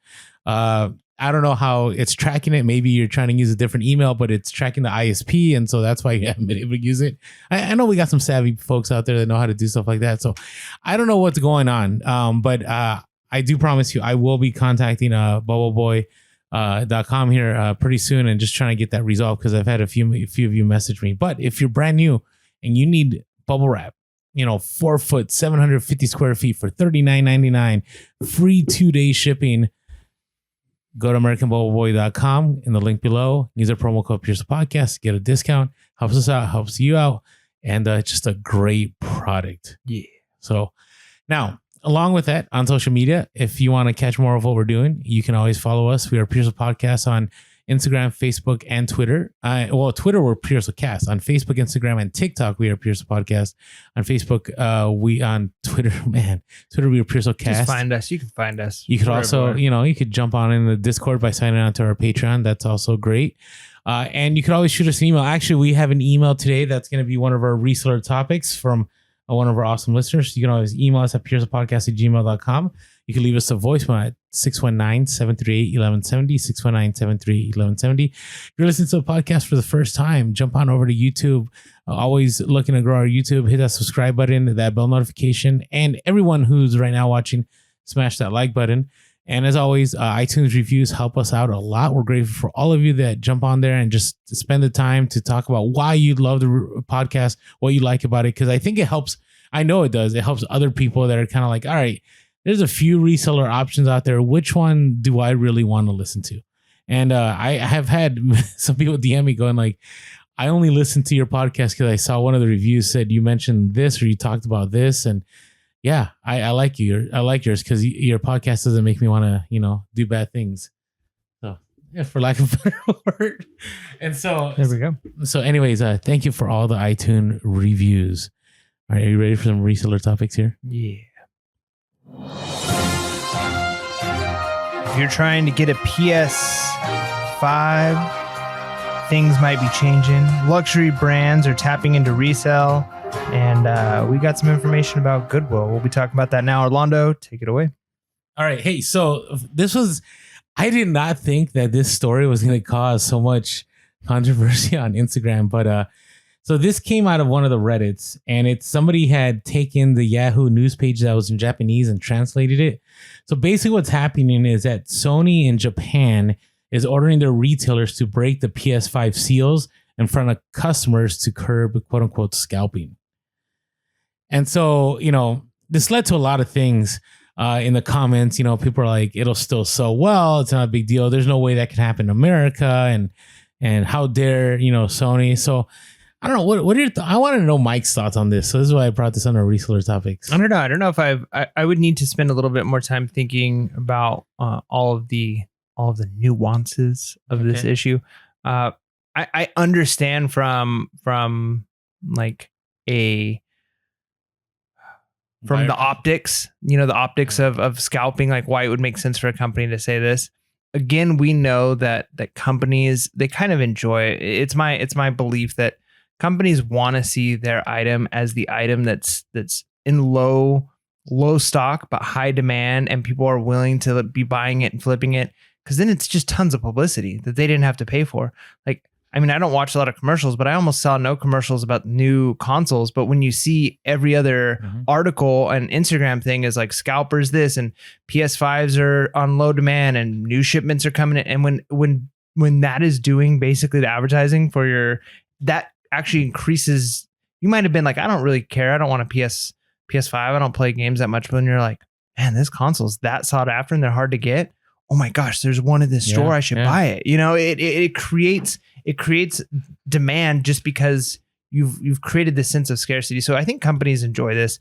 B: I don't know how it's tracking it. Maybe you're trying to use a different email, but it's tracking the ISP. And so that's why you haven't been able to use it. I know we got some savvy folks out there that know how to do stuff like that. So I don't know what's going on. But I do promise you, I will be contacting bubbleboy.com here pretty soon and just trying to get that resolved because I've had a few of you message me. But if you're brand new and you need bubble wrap, 4 foot, 750 square feet for $39.99, free 2-day shipping, go to AmericanBubbleBoy.com in the link below. Use our promo code Pierce Podcast, get a discount. Helps us out, helps you out, and just a great product. Yeah. So now, along with that, on social media, if you want to catch more of what we're doing, you can always follow us. We are Pierce Podcast on Instagram, Facebook, and Twitter. Twitter, we're Pierce Cast. On Facebook, Instagram, and TikTok, we are Pierce Podcast. On Facebook, on Twitter, we are Pierce Cast.
A: Just find us. You can find us.
B: You could also, you could jump on in the Discord by signing on to our Patreon. That's also great. And you could always shoot us an email. Actually, we have an email today that's going to be one of our Reseller Topics from one of our awesome listeners. You can always email us at piercepodcast@gmail.com. You can leave us a voicemail at 619-738-1170, 619-738-1170. If you're listening to a podcast for the first time, jump on over to YouTube. Always looking to grow our YouTube. Hit that subscribe button, that bell notification. And everyone who's right now watching, smash that like button. And as always, iTunes reviews help us out a lot. We're grateful for all of you that jump on there and just spend the time to talk about why you love the podcast, what you like about it. Because I think it helps. I know it does. It helps other people that are kind of like, all right, there's a few reseller options out there. Which one do I really want to listen to? And I have had some people DM me going like, I only listened to your podcast because I saw one of the reviews said you mentioned this or you talked about this. And yeah, I like you. I like yours because your podcast doesn't make me want to, do bad things. So yeah, for lack of a better word. And so
A: there we go.
B: So anyways, thank you for all the iTunes reviews. All right, are you ready for some reseller topics here?
A: Yeah. If you're trying to get a PS5, things might be changing. Luxury brands are tapping into resale, and we got some information about Goodwill. We'll be talking about that now. Orlando, take it away.
B: All right. Hey, so I did not think that this story was going to cause so much controversy on Instagram, but so this came out of one of the Reddits, and somebody had taken the Yahoo news page that was in Japanese and translated it. So basically what's happening is that Sony in Japan is ordering their retailers to break the PS5 seals in front of customers to curb quote unquote scalping. And so, this led to a lot of things in the comments. People are like, it'll still sell well. It's not a big deal. There's no way that can happen in America. And how dare, Sony. So I don't know. What are your I want to know Mike's thoughts on this. So this is why I brought this on our Reseller Topics.
A: I don't know if I would need to spend a little bit more time thinking about all of the nuances of this issue. I understand from like the optics, the optics of scalping, like why it would make sense for a company to say this. Again, we know that companies, they kind of enjoy it. It's my belief that companies want to see their item as the item that's in low stock but high demand, and people are willing to be buying it and flipping it, because then it's just tons of publicity that they didn't have to pay for. Like, I mean, I don't watch a lot of commercials, but I almost saw no commercials about new consoles. But when you see every other article and Instagram thing is like scalpers this, and PS5s are on low demand and new shipments are coming in. And when that is doing basically the advertising for that actually increases, you might have been like, I don't really care. I don't want a PS5. I don't play games that much. But when you're like, man, this console's that sought after and they're hard to get. Oh my gosh, there's one in this store. I should buy it. It creates demand just because you've created this sense of scarcity. So I think companies enjoy this.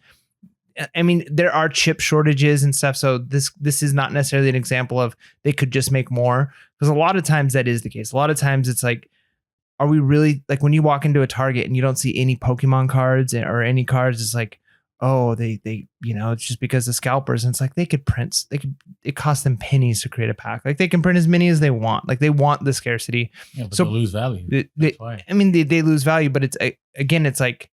A: I mean, there are chip shortages and stuff. So this is not necessarily an example of they could just make more, because a lot of times that is the case. A lot of times it's like, are we really, like when you walk into a Target and you don't see any Pokemon cards or any cards, it's like, oh, they it's just because the scalpers. And it's like it costs them pennies to create a pack. Like they can print as many as they want. Like they want the scarcity.
B: Yeah, but so they lose value.
A: That's why. I mean, they lose value, but it's like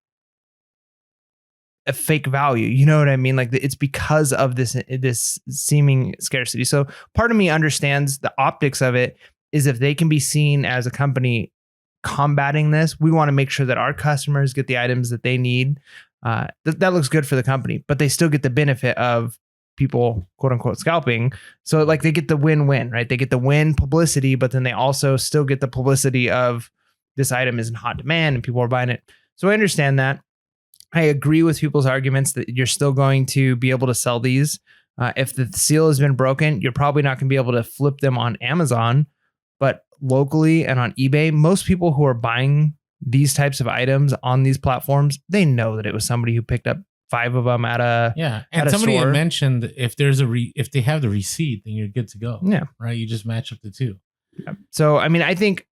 A: a fake value. You know what I mean? Like it's because of this seeming scarcity. So part of me understands the optics of it is if they can be seen as a company combating this, we want to make sure that our customers get the items that they need. That looks good for the company, but they still get the benefit of people quote unquote scalping. So like they get the win-win, right? They get the win publicity, but then they also still get the publicity of this item is in hot demand and people are buying it. So I understand that. I agree with people's arguments that you're still going to be able to sell these. If the seal has been broken, you're probably not going to be able to flip them on Amazon, but locally and on eBay, most people who are buying these types of items on these platforms, they know that it was somebody who picked up 5 of them at a
B: and
A: at
B: somebody
A: a store.
B: had mentioned if there's if they have the receipt, then you're good to go.
A: Yeah,
B: right. You just match up the two.
A: Yeah. So I mean, I think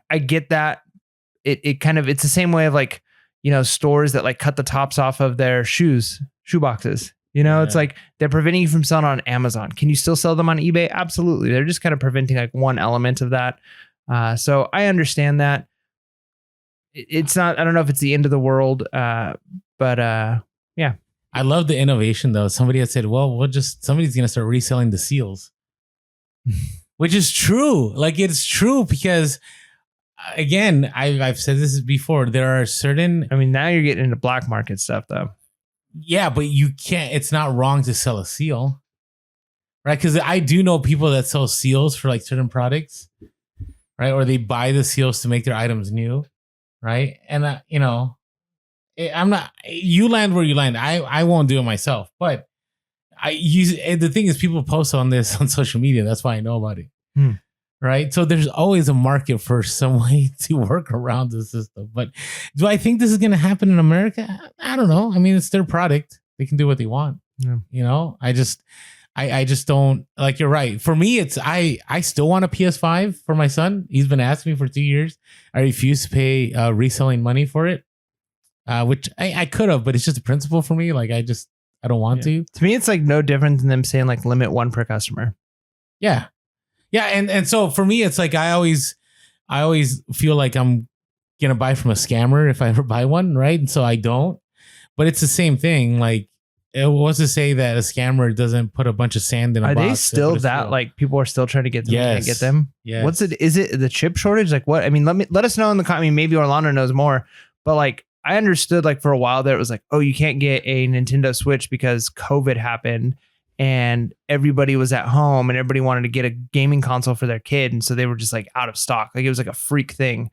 A: I get that. It kind of, it's the same way of like, stores that like cut the tops off of their shoe boxes. It's like they're preventing you from selling on Amazon. Can you still sell them on eBay? Absolutely. They're just kind of preventing like one element of that. So I understand that. It's not, I don't know if it's the end of the world, but yeah.
B: I love the innovation though. Somebody had said, well, somebody's going to start reselling the seals, which is true. Like it's true because again, I've said this before. There are certain,
A: I mean, now you're getting into black market stuff though.
B: Yeah, but you can't, it's not wrong to sell a seal, right? Because I do know people that sell seals for like certain products, right? Or they buy the seals to make their items new, right? And, I'm not, you land where you land. I won't do it myself, but the thing is, people post on this on social media. That's why I know about it. Right. So there's always a market for some way to work around the system. But do I think this is going to happen in America? I don't know. I mean, it's their product. They can do what they want. Yeah. You know, I just don't, like, you're right. For me, it's, I still want a PS5 for my son. He's been asking me for 2 years. I refuse to pay reselling money for it, which I could have, but it's just a principle for me. Like, I don't want to.
A: To me, it's like no different than them saying like limit one per customer.
B: Yeah. Yeah, and so for me, it's like I always feel like I'm gonna buy from a scammer if I ever buy one, right? And so I don't. But it's the same thing. Like, it was to say that a scammer doesn't put a bunch of sand in a box.
A: Are they still that, like, people are still trying to get them? Yes. Get them? Yeah. What's it? Is it the chip shortage? Like, what? I mean, let us know in the comments. I mean, maybe Orlando knows more. But like, I understood, like, for a while there, it was like, oh, you can't get a Nintendo Switch because COVID happened. And everybody was at home and everybody wanted to get a gaming console for their kid. And so they were just like out of stock. Like, it was like a freak thing.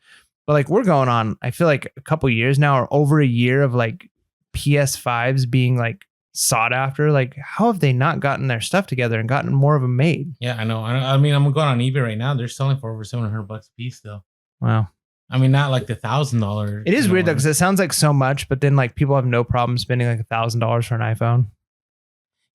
A: But like, we're going on, I feel like a couple years now, or over a year of like PS5s being like sought after. Like, how have they not gotten their stuff together and gotten more of them made?
B: Yeah, I know. I mean, I'm going on eBay right now. They're selling for over $700 a piece though.
A: Wow.
B: I mean, not like the $1,000.
A: It is weird though, because it sounds like so much, but then like people have no problem spending like $1,000 for an iPhone.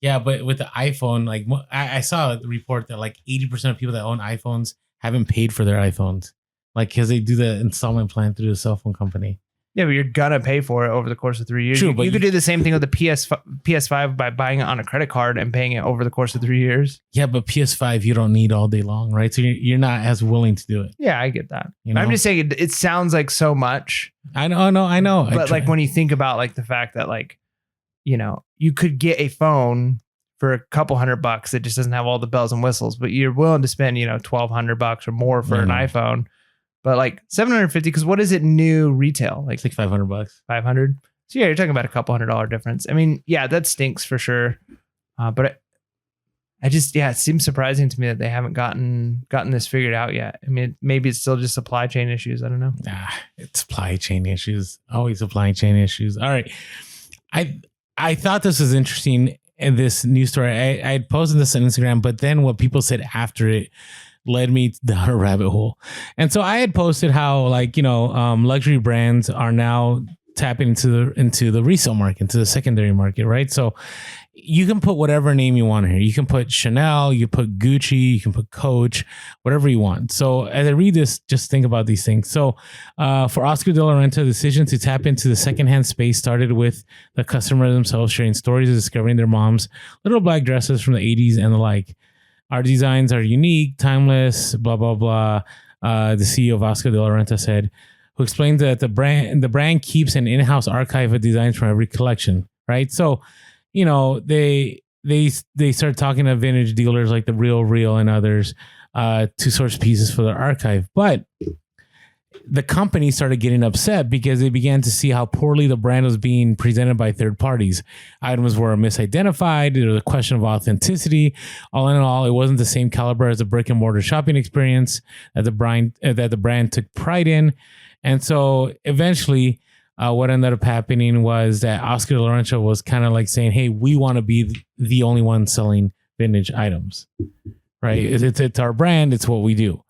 B: Yeah, but with the iPhone, like, I saw a report that like 80% of people that own iPhones haven't paid for their iPhones, like, because they do the installment plan through the cell phone company.
A: Yeah, but you're gonna pay for it over the course of 3 years. True, but you could do the same thing with the PS5 by buying it on a credit card and paying it over the course of 3 years.
B: Yeah, but PS5 you don't need all day long, right? So you're not as willing to do it.
A: Yeah, I get that. You know? I'm just saying it sounds like so much.
B: I know.
A: But like, when you think about like the fact that, like, you know, you could get a phone for a couple $100 that just doesn't have all the bells and whistles, but you're willing to spend, you know, $1,200 or more for an iPhone. But like $750, because what is it new retail? Like
B: $500.
A: 500. So yeah, you're talking about a couple $100 difference. I mean, yeah, that stinks for sure. But I just, it seems surprising to me that they haven't gotten this figured out yet. I mean, maybe it's still just supply chain issues. I don't know.
B: It's supply chain issues. Always supply chain issues. All right. I thought this was interesting in this news story. I had posted this on Instagram, but then what people said after it led me down a rabbit hole. And so I had posted how, like, you know, luxury brands are now tapping into the resale market, into the secondary market, right? So you can put whatever name you want here. You can put Chanel, you put Gucci, you can put Coach, whatever you want. So as I read this, just think about these things. So for Oscar de la Renta, the decision to tap into the secondhand space started with the customer themselves sharing stories of discovering their mom's little black dresses from the 80s and the like. Our designs are unique, timeless, blah, blah, blah. The CEO of Oscar de la Renta said, who explained that the brand keeps an in-house archive of designs from every collection, right? So, you know, they started talking to vintage dealers like the Real and others to source pieces for their archive. But the company started getting upset because they began to see how poorly the brand was being presented by third parties. Items were misidentified. There was a question of authenticity. All in all, it wasn't the same caliber as the brick and mortar shopping experience that the brand took pride in. And so eventually, what ended up happening was that Oscar de la Renta was kind of like saying, hey, we want to be the only one selling vintage items, right? It's our brand. It's what we do,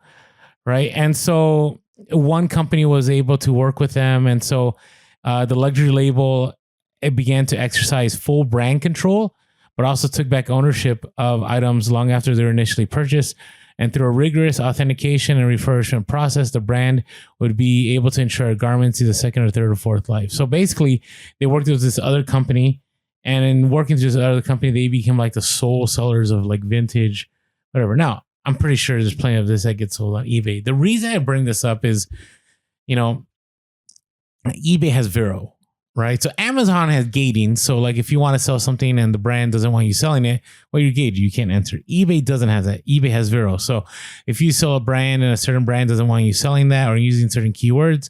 B: right? And so one company was able to work with them. And so the luxury label, it began to exercise full brand control, but also took back ownership of items long after they were initially purchased. And through a rigorous authentication and refurbishment process, the brand would be able to ensure garments see a second or third or fourth life. So basically, they worked with this other company, and in working with this other company, they became like the sole sellers of like vintage, whatever. Now, I'm pretty sure there's plenty of this that gets sold on eBay. The reason I bring this up is, you know, eBay has Vero, right? So Amazon has gating. So like if you want to sell something and the brand doesn't want you selling it, well, you're gated. You can't enter. eBay doesn't have that. eBay has Vero. So if you sell a brand and a certain brand doesn't want you selling that or using certain keywords,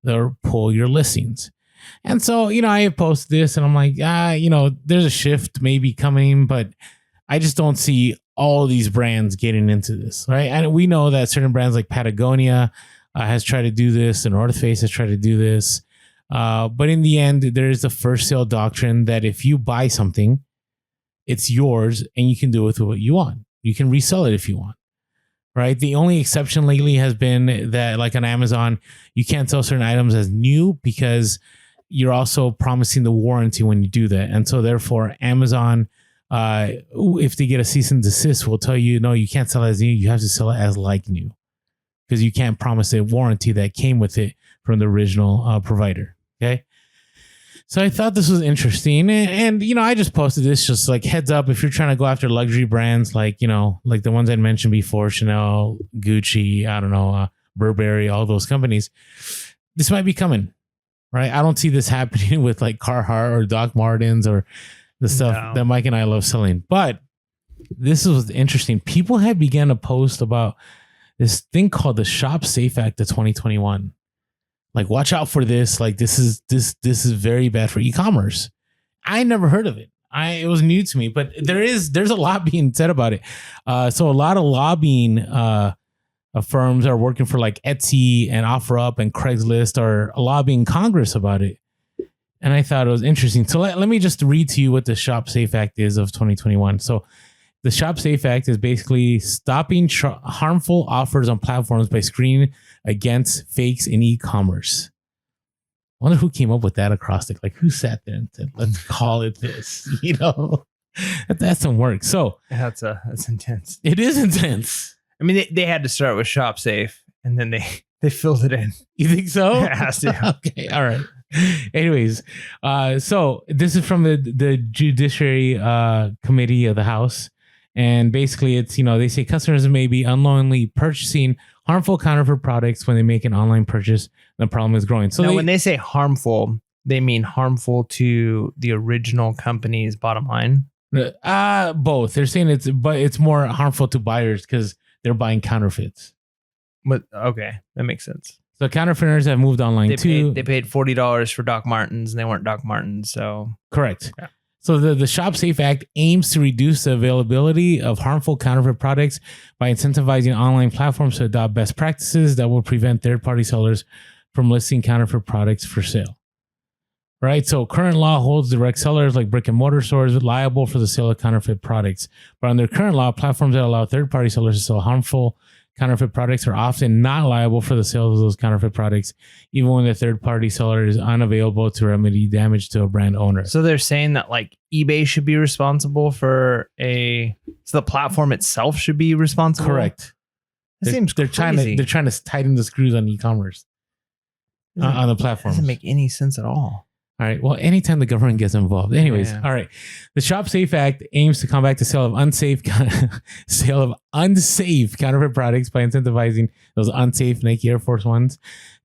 B: they'll pull your listings. And so, you know, I have posted this and I'm like, you know, there's a shift maybe coming, but I just don't see all these brands getting into this, right? And we know that certain brands like Patagonia has tried to do this, and North Face has tried to do this. But in the end, there is the first sale doctrine that if you buy something, it's yours and you can do with it what you want. You can resell it if you want. Right. The only exception lately has been that, like on Amazon, you can't sell certain items as new because you're also promising the warranty when you do that. And so therefore, Amazon, if they get a cease and desist, will tell you, no, you can't sell it as new. You have to sell it as like new because you can't promise a warranty that came with it from the original provider. Okay. So I thought this was interesting. And, I just posted this just like heads up. If you're trying to go after luxury brands, like the ones I mentioned before, Chanel, Gucci, I don't know, Burberry, all those companies, this might be coming, right? I don't see this happening with like Carhartt or Doc Martens or the stuff that Mike and I love selling. But this was interesting. People have begun to post about this thing called the Shop Safe Act of 2021. Like, watch out for this. Like, this is very bad for e-commerce. I never heard of it. It was new to me, but there's a lot being said about it. So a lot of lobbying firms are working for like Etsy and OfferUp and Craigslist are lobbying Congress about it. And I thought it was interesting. So let me just read to you what the Shop Safe Act is of 2021. So the Shop Safe Act is basically stopping harmful offers on platforms by screening against fakes in e-commerce. I wonder who came up with that acrostic. Like, who sat there and said, let's call it this? That's some work. So
A: that's intense.
B: It is intense.
A: I mean, they had to start with Shop Safe and then they filled it in.
B: You think so?
A: It has to.
B: Okay. All right. Anyways, so this is from the Judiciary Committee of the House. And basically it's, they say customers may be unknowingly purchasing harmful counterfeit products when they make an online purchase. The problem is growing. So
A: when they say harmful, they mean harmful to the original company's bottom line?
B: Both. They're saying it's more harmful to buyers because they're buying counterfeits.
A: But okay, that makes sense.
B: So counterfeiters have moved online too.
A: They paid $40 for Doc Martens and they weren't Doc Martens. So
B: correct.
A: Yeah.
B: So the Shop Safe Act aims to reduce the availability of harmful counterfeit products by incentivizing online platforms to adopt best practices that will prevent third-party sellers from listing counterfeit products for sale. Right? So current law holds direct sellers like brick and mortar stores liable for the sale of counterfeit products. But under current law, platforms that allow third-party sellers to sell harmful counterfeit products are often not liable for the sale of those counterfeit products, even when the third-party seller is unavailable to remedy damage to a brand owner.
A: So they're saying that like eBay should be responsible so the platform itself should be responsible?
B: Correct.
A: That seems crazy.
B: They're trying to tighten the screws on e-commerce on the platform.
A: Doesn't make any sense at all.
B: All right. Well, anytime the government gets involved. Anyways, All right. The Shop Safe Act aims to combat the sale of unsafe counterfeit products by incentivizing those unsafe Nike Air Force Ones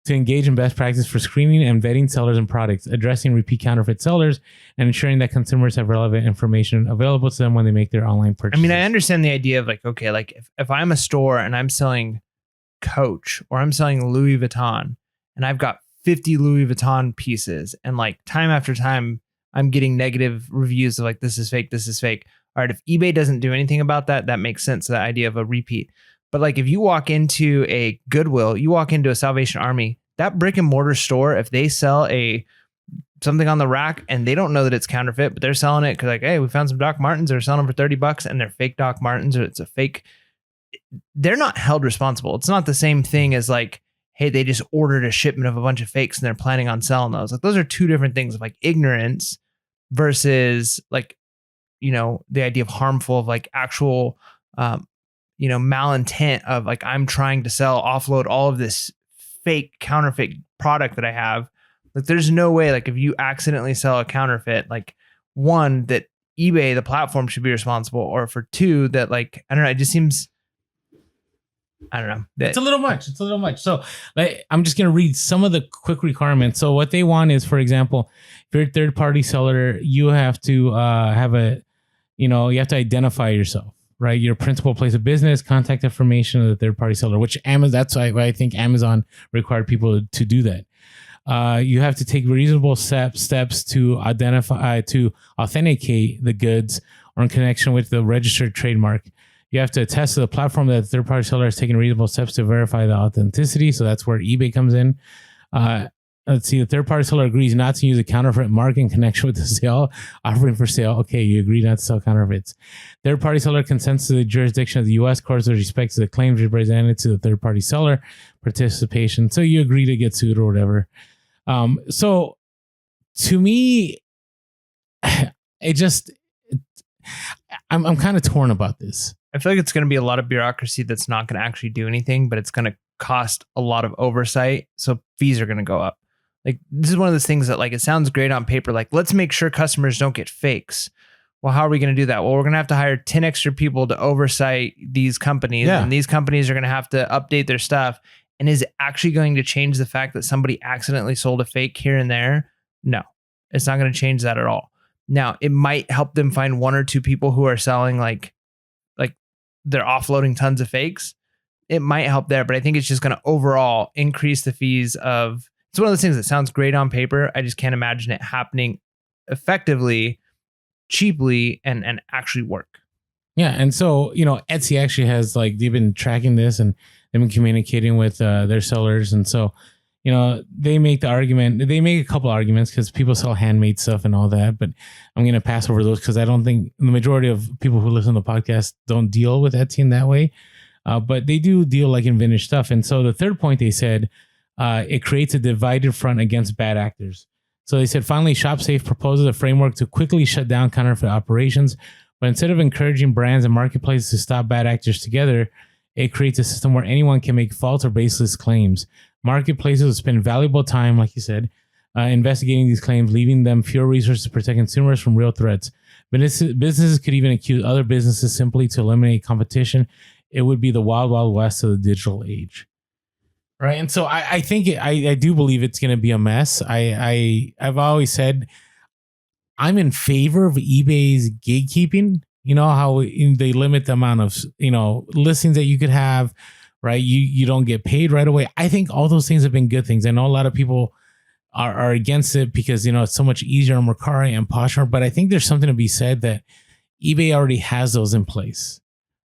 B: to engage in best practice for screening and vetting sellers and products, addressing repeat counterfeit sellers, and ensuring that consumers have relevant information available to them when they make their online purchases.
A: I mean, I understand the idea of like, okay, like if I'm a store and I'm selling Coach or I'm selling Louis Vuitton and I've got 50 Louis Vuitton pieces and like time after time I'm getting negative reviews of like this is fake. All right, if eBay doesn't do anything about that, that makes sense, the idea of a repeat. But like if you walk into a Goodwill, you walk into a Salvation Army, that brick and mortar store, if they sell something on the rack and they don't know that it's counterfeit, but they're selling it because like, hey, we found some Doc Martens, they're selling them for $30 and they're fake Doc Martens or it's a fake, they're not held responsible. It's not the same thing as like, hey, they just ordered a shipment of a bunch of fakes and they're planning on selling those. Like those are two different things of like ignorance versus like, the idea of harmful of like actual, malintent of like, I'm trying to offload all of this fake counterfeit product that I have. Like there's no way, like if you accidentally sell a counterfeit, like one, that eBay, the platform should be responsible, or for two, that like, I don't know, it just seems, I don't know.
B: It's a little much. So I'm just going to read some of the quick requirements. So what they want is, for example, if you're a third party seller, you have to you have to identify yourself, right? Your principal place of business, contact information of the third party seller, which that's why I think Amazon required people to do that. You have to take reasonable steps to authenticate the goods or in connection with the registered trademark. You have to attest to the platform that the third-party seller has taken reasonable steps to verify the authenticity. So that's where eBay comes in. let's see. The third-party seller agrees not to use a counterfeit mark in connection with the sale, offering for sale. Okay, you agree not to sell counterfeits. Third-party seller consents to the jurisdiction of the U.S. courts with respect to the claims represented to the third-party seller participation. So you agree to get sued or whatever. So to me, I'm kind of torn about this.
A: I feel like it's going to be a lot of bureaucracy that's not going to actually do anything, but it's going to cost a lot of oversight. So fees are going to go up. Like, this is one of those things that, like, it sounds great on paper. Like, let's make sure customers don't get fakes. Well, how are we going to do that? Well, we're going to have 10 extra people to oversight these companies. Yeah. And these companies are going to have to update their stuff. And is it actually going to change the fact that somebody accidentally sold a fake here and there? No, it's not going to change that at all. Now, it might help them find one or two people who are selling like they're offloading tons of fakes. It might help there, but I think it's just going to overall increase the fees of. It's one of those things that sounds great on paper. I just can't imagine it happening effectively, cheaply, and actually work.
B: Yeah, and so Etsy actually has they've been tracking this and they've been communicating with their sellers, and so they make the argument. They make a couple arguments because people sell handmade stuff and all that, but I'm going to pass over those because I don't think the majority of people who listen to the podcast don't deal with Etsy in that way, but they do deal in vintage stuff. And so the third point they said, it creates a divided front against bad actors. So they said, finally, ShopSafe proposes a framework to quickly shut down counterfeit operations. But instead of encouraging brands and marketplaces to stop bad actors together, it creates a system where anyone can make false or baseless claims. Marketplaces will spend valuable time, like you said, investigating these claims, leaving them fewer resources to protect consumers from real threats. Businesses could even accuse other businesses simply to eliminate competition. It would be the wild, wild west of the digital age. Right. And so I think I do believe it's going to be a mess. I've always said I'm in favor of eBay's gatekeeping. How they limit the amount of, listings that you could have, right? You don't get paid right away. I think all those things have been good things. I know a lot of people are against it because, it's so much easier on Mercari and Poshmark, but I think there's something to be said that eBay already has those in place.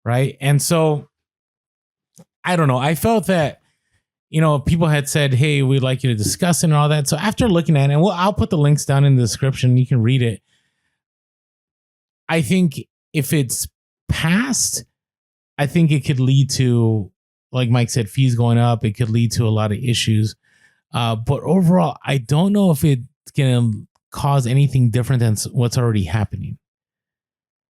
B: Right. And so I don't know. I felt that, people had said, hey, we'd like you to discuss it and all that. So after looking at it, and I'll put the links down in the description. You can read it. I think if it's passed, I think it could lead to, like Mike said, fees going up. It could lead to a lot of issues. But overall, I don't know if it's going to cause anything different than what's already happening.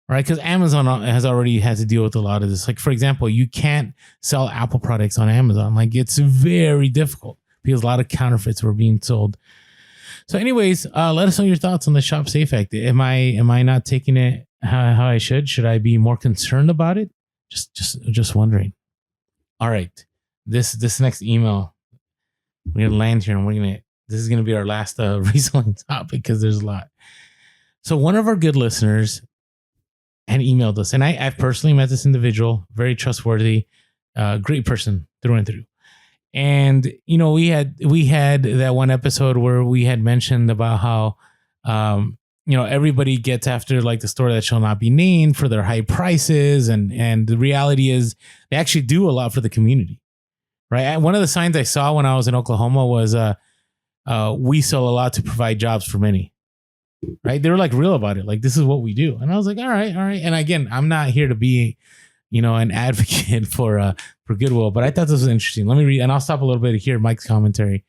B: Right, because Amazon has already had to deal with a lot of this. Like, for example, you can't sell Apple products on Amazon. It's very difficult because a lot of counterfeits were being sold. So anyways, let us know your thoughts on the ShopSafe Act. Am I not taking it how I should? Should I be more concerned about it? Just wondering. All right, this next email, we're gonna land here, and this is gonna be our last reselling topic because there's a lot. So one of our good listeners and emailed us, and I've personally met this individual, very trustworthy, great person through and through. And we had that one episode where we had mentioned about how everybody gets after the store that shall not be named for their high prices, and the reality is they actually do a lot for the community, right? And one of the signs I saw when I was in Oklahoma was we sell a lot to provide jobs for many. Right. They were real about it. This is what we do. And I was like, all right. And again, I'm not here to be, an advocate for Goodwill, but I thought this was interesting. Let me read, and I'll stop a little bit here. Mike's commentary.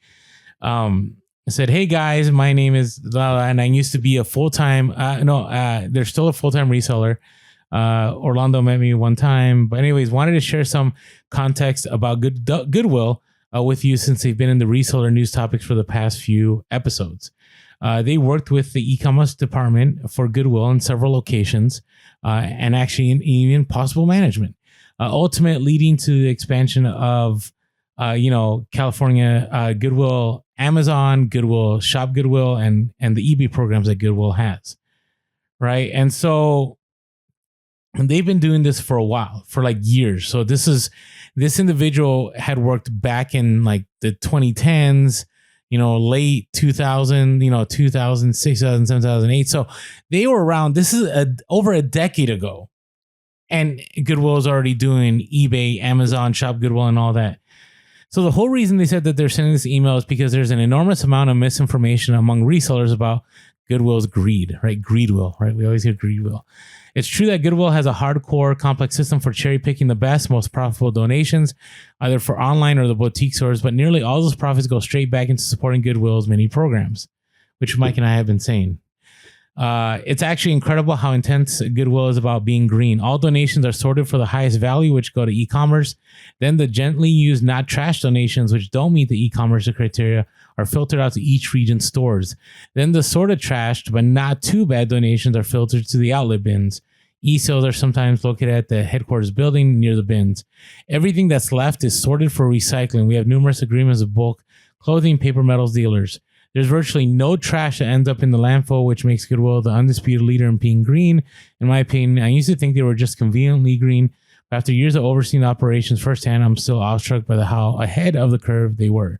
B: It said, hey guys, my name is Lala, and I used to be a full-time, there's still a full-time reseller. Orlando met me one time, but anyways, wanted to share some context about Goodwill with you since they've been in the reseller news topics for the past few episodes. They worked with the e-commerce department for Goodwill in several locations, and actually even possible management, ultimately leading to the expansion of, California Goodwill, Amazon, Goodwill, Shop Goodwill, and the eBay programs that Goodwill has, right? And so they've been doing this for a while, for years. So this individual had worked back in the 2010s. Late 2000, 2006, 2007, 2008. So they were around. This is over a decade ago. And Goodwill is already doing eBay, Amazon, Shop Goodwill, and all that. So the whole reason they said that they're sending this email is because there's an enormous amount of misinformation among resellers about Goodwill's greed, right? Greedwill, right? We always hear Greedwill. It's true that Goodwill has a hardcore, complex system for cherry picking the best, most profitable donations, either for online or the boutique stores, but nearly all those profits go straight back into supporting Goodwill's many programs, which Mike and I have been saying. It's actually incredible how intense Goodwill is about being green. All donations are sorted for the highest value, which go to e-commerce. Then the gently used, not trash donations, which don't meet the e-commerce criteria, are filtered out to each region's stores. Then the sort of trashed, but not too bad donations are filtered to the outlet bins. E-sales are sometimes located at the headquarters building near the bins. Everything that's left is sorted for recycling. We have numerous agreements with bulk clothing, paper, metals dealers. There's virtually no trash that ends up in the landfill, which makes Goodwill the undisputed leader in being green. In my opinion, I used to think they were just conveniently green, but after years of overseeing operations firsthand, I'm still awestruck by how ahead of the curve they were.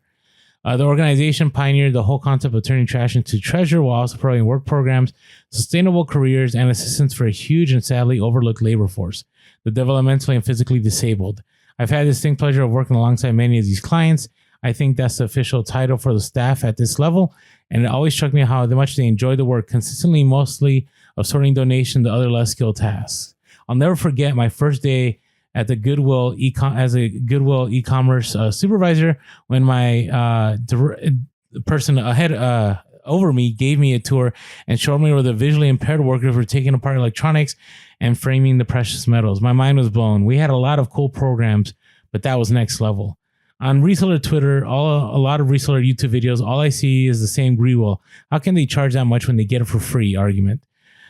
B: The organization pioneered the whole concept of turning trash into treasure while also providing work programs, sustainable careers, and assistance for a huge and sadly overlooked labor force, the developmentally and physically disabled. I've had the distinct pleasure of working alongside many of these clients. I think that's the official title for the staff at this level, and it always struck me how much they enjoy the work consistently, mostly of sorting donation to other less skilled tasks. I'll never forget my first day at the Goodwill as a Goodwill e-commerce supervisor when my person ahead over me gave me a tour and showed me where the visually impaired workers were taking apart electronics and framing the precious metals. My mind was blown. We had a lot of cool programs, but that was next level. On reseller Twitter, a lot of reseller YouTube videos, all I see is the same Greedwill. How can they charge that much when they get it for free argument?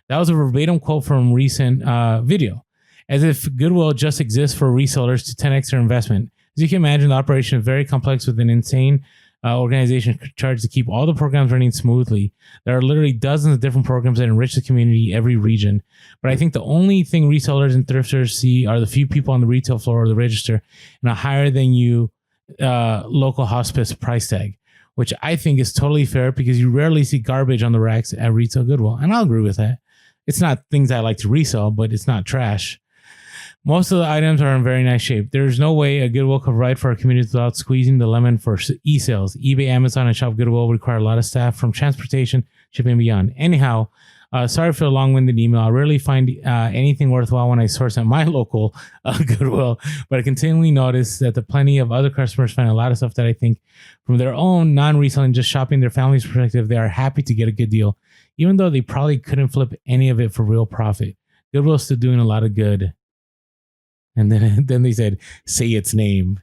B: That was a verbatim quote from a recent video. As if Goodwill just exists for resellers to 10x their investment. As you can imagine, the operation is very complex with an insane organization charged to keep all the programs running smoothly. There are literally dozens of different programs that enrich the community every region. But I think the only thing resellers and thrifters see are the few people on the retail floor or the register and a higher than you local hospice price tag, which I think is totally fair because you rarely see garbage on the racks at retail Goodwill. And I'll agree with that. It's not things I like to resell, but it's not trash. Most of the items are in very nice shape. There's no way a Goodwill could provide for our community without squeezing the lemon for e-sales. eBay, Amazon, and Shop Goodwill require a lot of staff from transportation, shipping, and beyond. Anyhow, sorry for the long-winded email. I rarely find anything worthwhile when I source at my local Goodwill, but I continually notice that the plenty of other customers find a lot of stuff that I think from their own non-reselling, just shopping their family's perspective, they are happy to get a good deal, even though they probably couldn't flip any of it for real profit. Goodwill's still doing a lot of good. And then they said, say its name.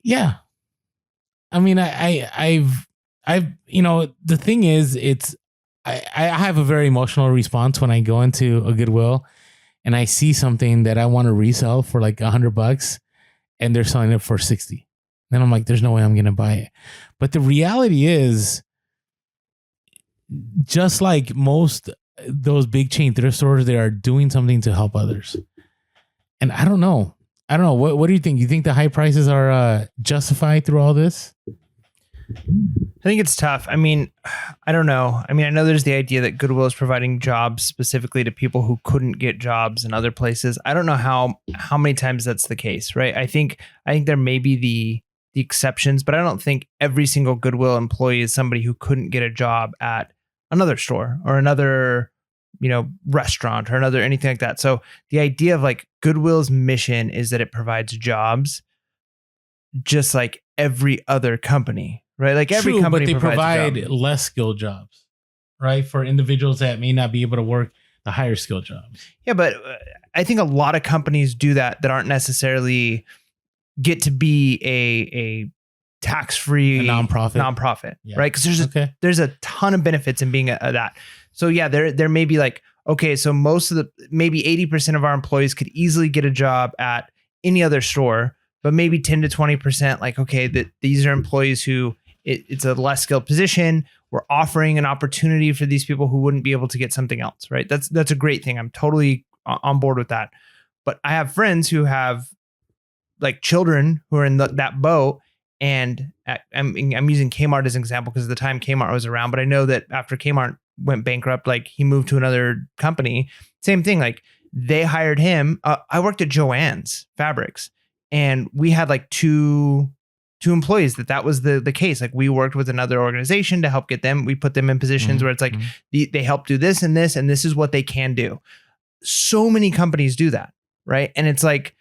B: Yeah. I mean, I've, you know, the thing is, I have a very emotional response when I go into a Goodwill and I see something that I want to resell for like $100 and they're selling it for 60. Then I'm like, there's no way I'm going to buy it. But the reality is, just like most those big chain thrift stores, they are doing something to help others. And I don't know. What do you think? You think the high prices are justified through all this?
A: I think it's tough. I mean, I don't know. I mean, I know there's the idea that Goodwill is providing jobs specifically to people who couldn't get jobs in other places. I don't know how many times that's the case, right? I think there may be the exceptions, but I don't think every single Goodwill employee is somebody who couldn't get a job at another store or another, restaurant or another anything like that. So the idea of like Goodwill's mission is that it provides jobs just like every other company, right? Like every company,
B: but they provide less skilled jobs, right? For individuals that may not be able to work the higher skilled jobs.
A: Yeah, but I think a lot of companies do that aren't necessarily get to be a tax-free nonprofit, yeah. Right? Because there's a ton of benefits in being that. So yeah, there may be like, okay, so maybe 80% of our employees could easily get a job at any other store, but maybe 10 to 20% like, okay, that these are employees who it's a less skilled position. We're offering an opportunity for these people who wouldn't be able to get something else, right? That's a great thing. I'm totally on board with that. But I have friends who have like children who are in that boat. And I'm using Kmart as an example because at the time Kmart was around, but I know that after Kmart went bankrupt, like he moved to another company. Same thing, like they hired him. I worked at Joann's Fabrics And we had like two employees that was the case. Like we worked with another organization to help get them. We put them in positions where it's like they help do this and this, and this is what they can do. So many companies do that, right? And it's like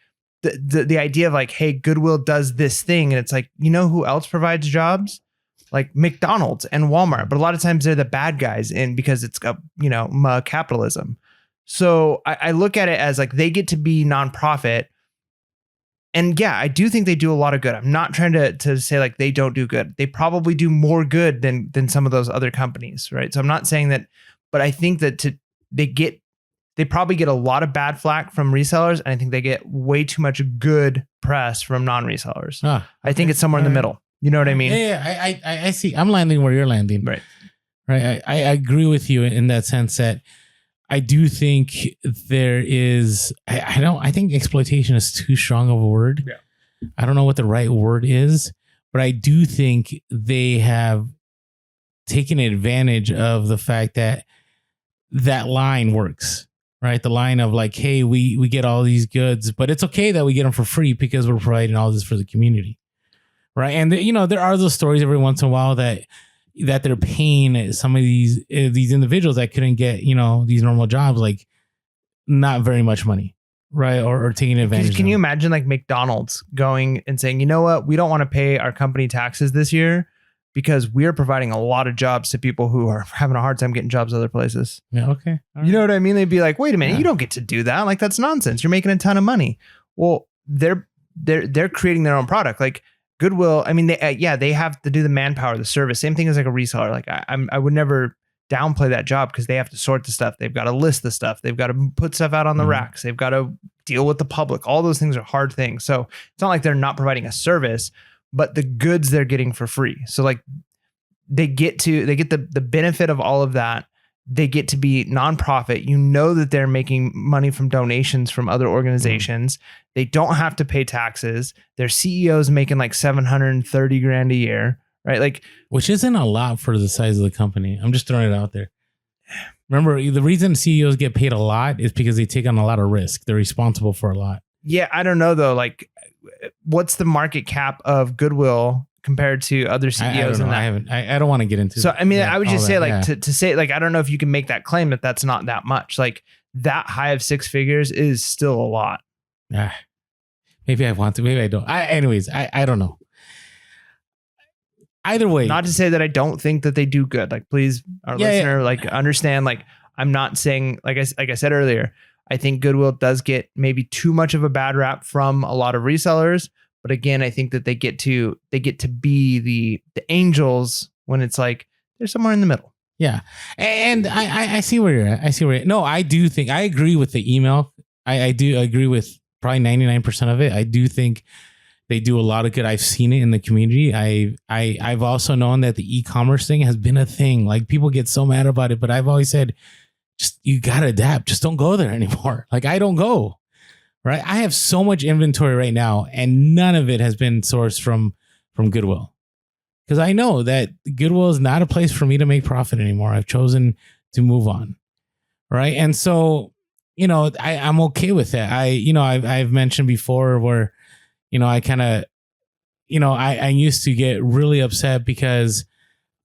A: the idea of like, hey, Goodwill does this thing, and it's like, you know who else provides jobs? Like McDonald's and Walmart, but a lot of times they're the bad guys, and because it's capitalism. So I look at it as like they get to be nonprofit. And yeah, I do think they do a lot of good. I'm not trying to say like they don't do good. They probably do more good than some of those other companies, right? So I'm not saying that, but I think that they probably get a lot of bad flack from resellers, and I think they get way too much good press from non-resellers. I think it's somewhere in the middle. You know what I mean?
B: Yeah, I see. I'm landing where you're landing.
A: Right.
B: I agree with you in that sense that I do think there is, I think exploitation is too strong of a word. Yeah. I don't know what the right word is, but I do think they have taken advantage of the fact that line works, right? The line of like, hey, we get all these goods, but it's okay that we get them for free because we're providing all this for the community. Right. And, there are those stories every once in a while that they're paying some of these individuals that couldn't get, these normal jobs, like not very much money. Right. Or taking advantage.
A: Can you imagine like McDonald's going and saying, you know what, we don't want to pay our company taxes this year because we're providing a lot of jobs to people who are having a hard time getting jobs other places.
B: Yeah. Okay. All
A: You know what I mean? They'd be like, wait a minute, you don't get to do that. Like, that's nonsense. You're making a ton of money. Well, they're creating their own product. Like, Goodwill, I mean, they have to do the manpower, the service. Same thing as like a reseller. Like I would never downplay that job because they have to sort the stuff. They've got to list the stuff. They've got to put stuff out on the racks. They've got to deal with the public. All those things are hard things. So it's not like they're not providing a service, but the goods they're getting for free. So like they get the benefit of all of that. They get to be nonprofit. You know that they're making money from donations from other organizations. They don't have to pay taxes. Their CEO's making like $730,000 a year, right? Like,
B: which isn't a lot for the size of the company. I'm just throwing it out there. Remember, the reason CEOs get paid a lot is because they take on a lot of risk. They're responsible for a lot.
A: Yeah, I don't know though. Like, what's the market cap of Goodwill compared to other CEOs?
B: I don't want to get into.
A: So I mean, I would just say like to say like I don't know if you can make that claim that that's not that much. Like that high of six figures is still a lot.
B: Maybe I want to. Maybe I don't. Anyways, I don't know. Either way,
A: not to say that I don't think that they do good. Like, please, our listener, like understand. Like, I'm not saying like I said earlier. I think Goodwill does get maybe too much of a bad rap from a lot of resellers. But again, I think that they get to be the angels when it's like they're somewhere in the middle.
B: Yeah. And I see where you're at. No, I do think I agree with the email. I do agree with probably 99% of it. I do think they do a lot of good. I've seen it in the community. I've also known that the e-commerce thing has been a thing. Like people get so mad about it, but I've always said, just you gotta adapt. Just don't go there anymore. Like I don't go. Right. I have so much inventory right now and none of it has been sourced from Goodwill because I know that Goodwill is not a place for me to make profit anymore. I've chosen to move on. Right. And so, I'm okay with that. I've mentioned before where, I kind of, I used to get really upset because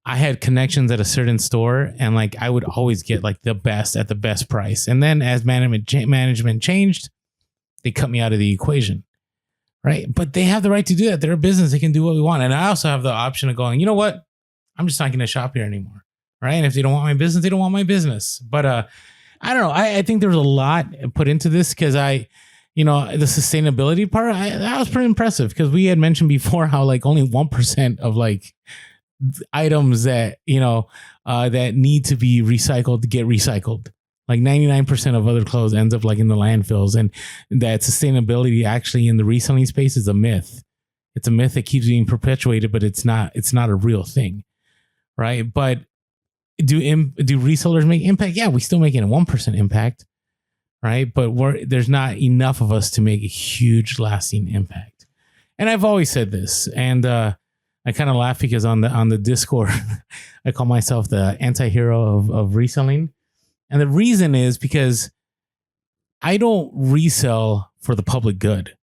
B: I had connections at a certain store and like I would always get like the best at the best price. And then as management changed, they cut me out of the equation, right? But they have the right to do that. They're a business. They can do what we want. And I also have the option of going, you know what? I'm just not going to shop here anymore, right? And if they don't want my business, they don't want my business. But I don't know. I think there's a lot put into this because the sustainability part, that was pretty impressive because we had mentioned before how like only 1% of like items that, that need to be recycled get recycled. Like 99% of other clothes ends up like in the landfills, and that sustainability actually in the reselling space is a myth. It's a myth that keeps being perpetuated, but it's not a real thing, right? But do resellers make impact? Yeah, we still making a 1% impact, right? But there's not enough of us to make a huge lasting impact. And I've always said this, and I kind of laugh because on the Discord, I call myself the Anti-Hero of Reselling. And the reason is because I don't resell for the public good.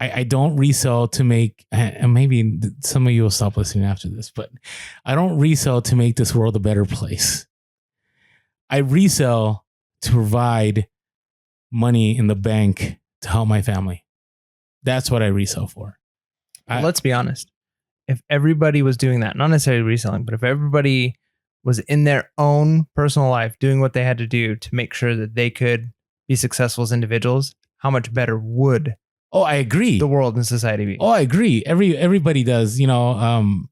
B: I don't resell to make, and maybe some of you will stop listening after this, but I don't resell to make this world a better place. I resell to provide money in the bank to help my family. That's what I resell for.
A: Let's be honest. If everybody was doing that, not necessarily reselling, but if everybody was in their own personal life doing what they had to do to make sure that they could be successful as individuals, how much better would
B: I agree.
A: the world and society be?
B: I agree. Everybody does, I don't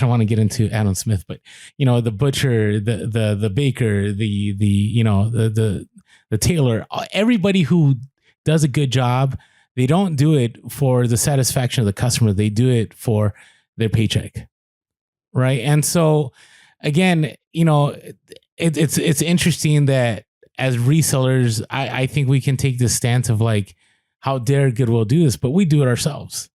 B: want to get into Adam Smith, but the butcher, the baker, the tailor, everybody who does a good job, they don't do it for the satisfaction of the customer. They do it for their paycheck. Right. And so again, it's interesting that as resellers, I think we can take this stance of like, how dare Goodwill do this? But we do it ourselves.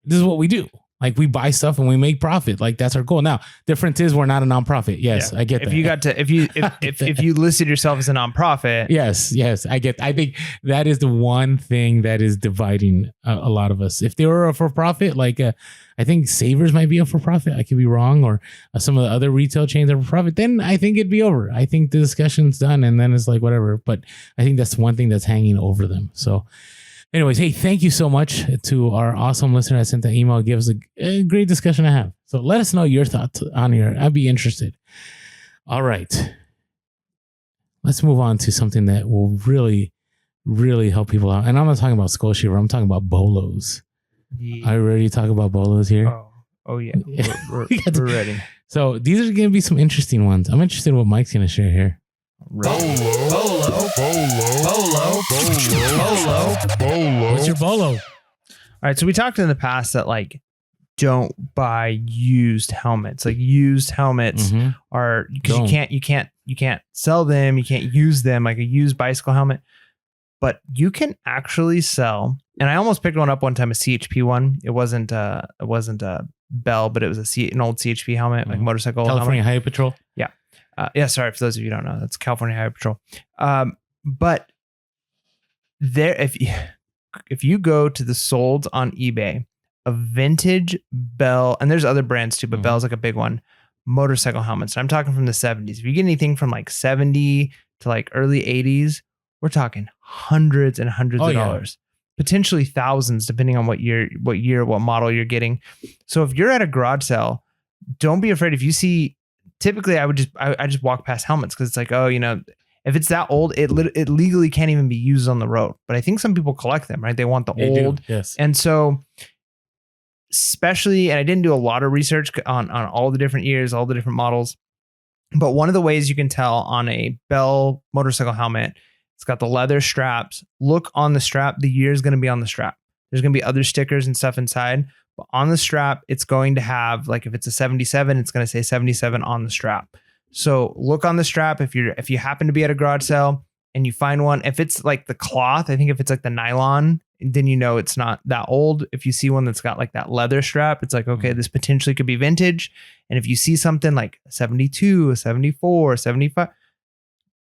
B: This is what we do. Like we buy stuff and we make profit. Like that's our goal. Now, difference is we're not a nonprofit. Yes, yeah. I get that.
A: If you listed yourself as a nonprofit.
B: Yes, I get. I think that is the one thing that is dividing a lot of us. If they were a for-profit, like I think Savers might be a for-profit. I could be wrong, or some of the other retail chains are for-profit. Then I think it'd be over. I think the discussion's done, and then it's like whatever. But I think that's one thing that's hanging over them. So. Anyways, hey, thank you so much to our awesome listener that sent that email. It gives a great discussion to have. So let us know your thoughts on here. I'd be interested. All right. Let's move on to something that will really, really help people out. And I'm not talking about Skull Shaver. I'm talking about bolos. Yeah. Are you ready to talk about bolos here?
A: Oh yeah. We're ready.
B: So these are going to be some interesting ones. I'm interested in what Mike's going to share here.
A: Bolo.
B: What's your bolo?
A: All right, so we talked in the past that like don't buy used helmets. Like used helmets are because you can't sell them, you can't use them like a used bicycle helmet. But you can actually sell. And I almost picked one up one time, a CHP one. It wasn't a Bell, but it was an old CHP helmet, like motorcycle
B: California
A: helmet.
B: Highway Patrol.
A: Yeah. Sorry for those of you who don't know, that's California Highway Patrol. But there, if you go to the sold on eBay, a vintage Bell, and there's other brands too, but Bell's like a big one, motorcycle helmets. And I'm talking from the 70s. If you get anything from like 70 to like early 80s, we're talking hundreds and hundreds of dollars, potentially thousands, depending on what model you're getting. So if you're at a garage sale, don't be afraid. If you see, typically I just walk past helmets because it's like, if it's that old, it legally can't even be used on the road. But I think some people collect them, right? They want the old.
B: Yes.
A: And so especially, and I didn't do a lot of research on all the different years, all the different models, but one of the ways you can tell on a Bell motorcycle helmet, it's got the leather straps. Look on the strap. The year is going to be on the strap. There's going to be other stickers and stuff inside. But on the strap, it's going to have, like if it's a 77, it's going to say 77 on the strap. So look on the strap if you happen to be at a garage sale and you find one. If it's like the cloth, I think if it's like the nylon, then it's not that old. If you see one that's got like that leather strap, it's like, okay, this potentially could be vintage. And if you see something like a 72, a 74, a 75,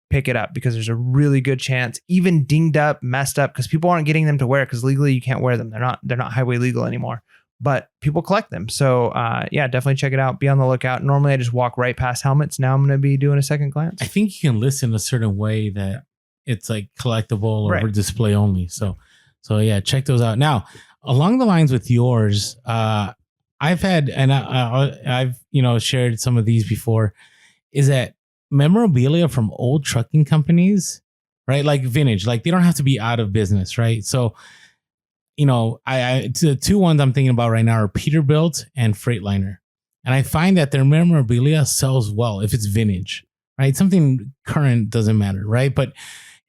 A: pick it up because there's a really good chance, even dinged up, messed up, because people aren't getting them to wear because legally you can't wear them. They're not highway legal anymore. But people collect them. So definitely check it out. Be on the lookout. Normally I just walk right past helmets. Now I'm going to be doing a second glance.
B: I think you can list in a certain way that it's like collectible or display only. So yeah, check those out. Now, along the lines with yours, I've had, and I've shared some of these before, is that memorabilia from old trucking companies, right? Like vintage, like they don't have to be out of business, right? So the two ones I'm thinking about right now are Peterbilt and Freightliner. And I find that their memorabilia sells well if it's vintage, right? Something current doesn't matter, right? But,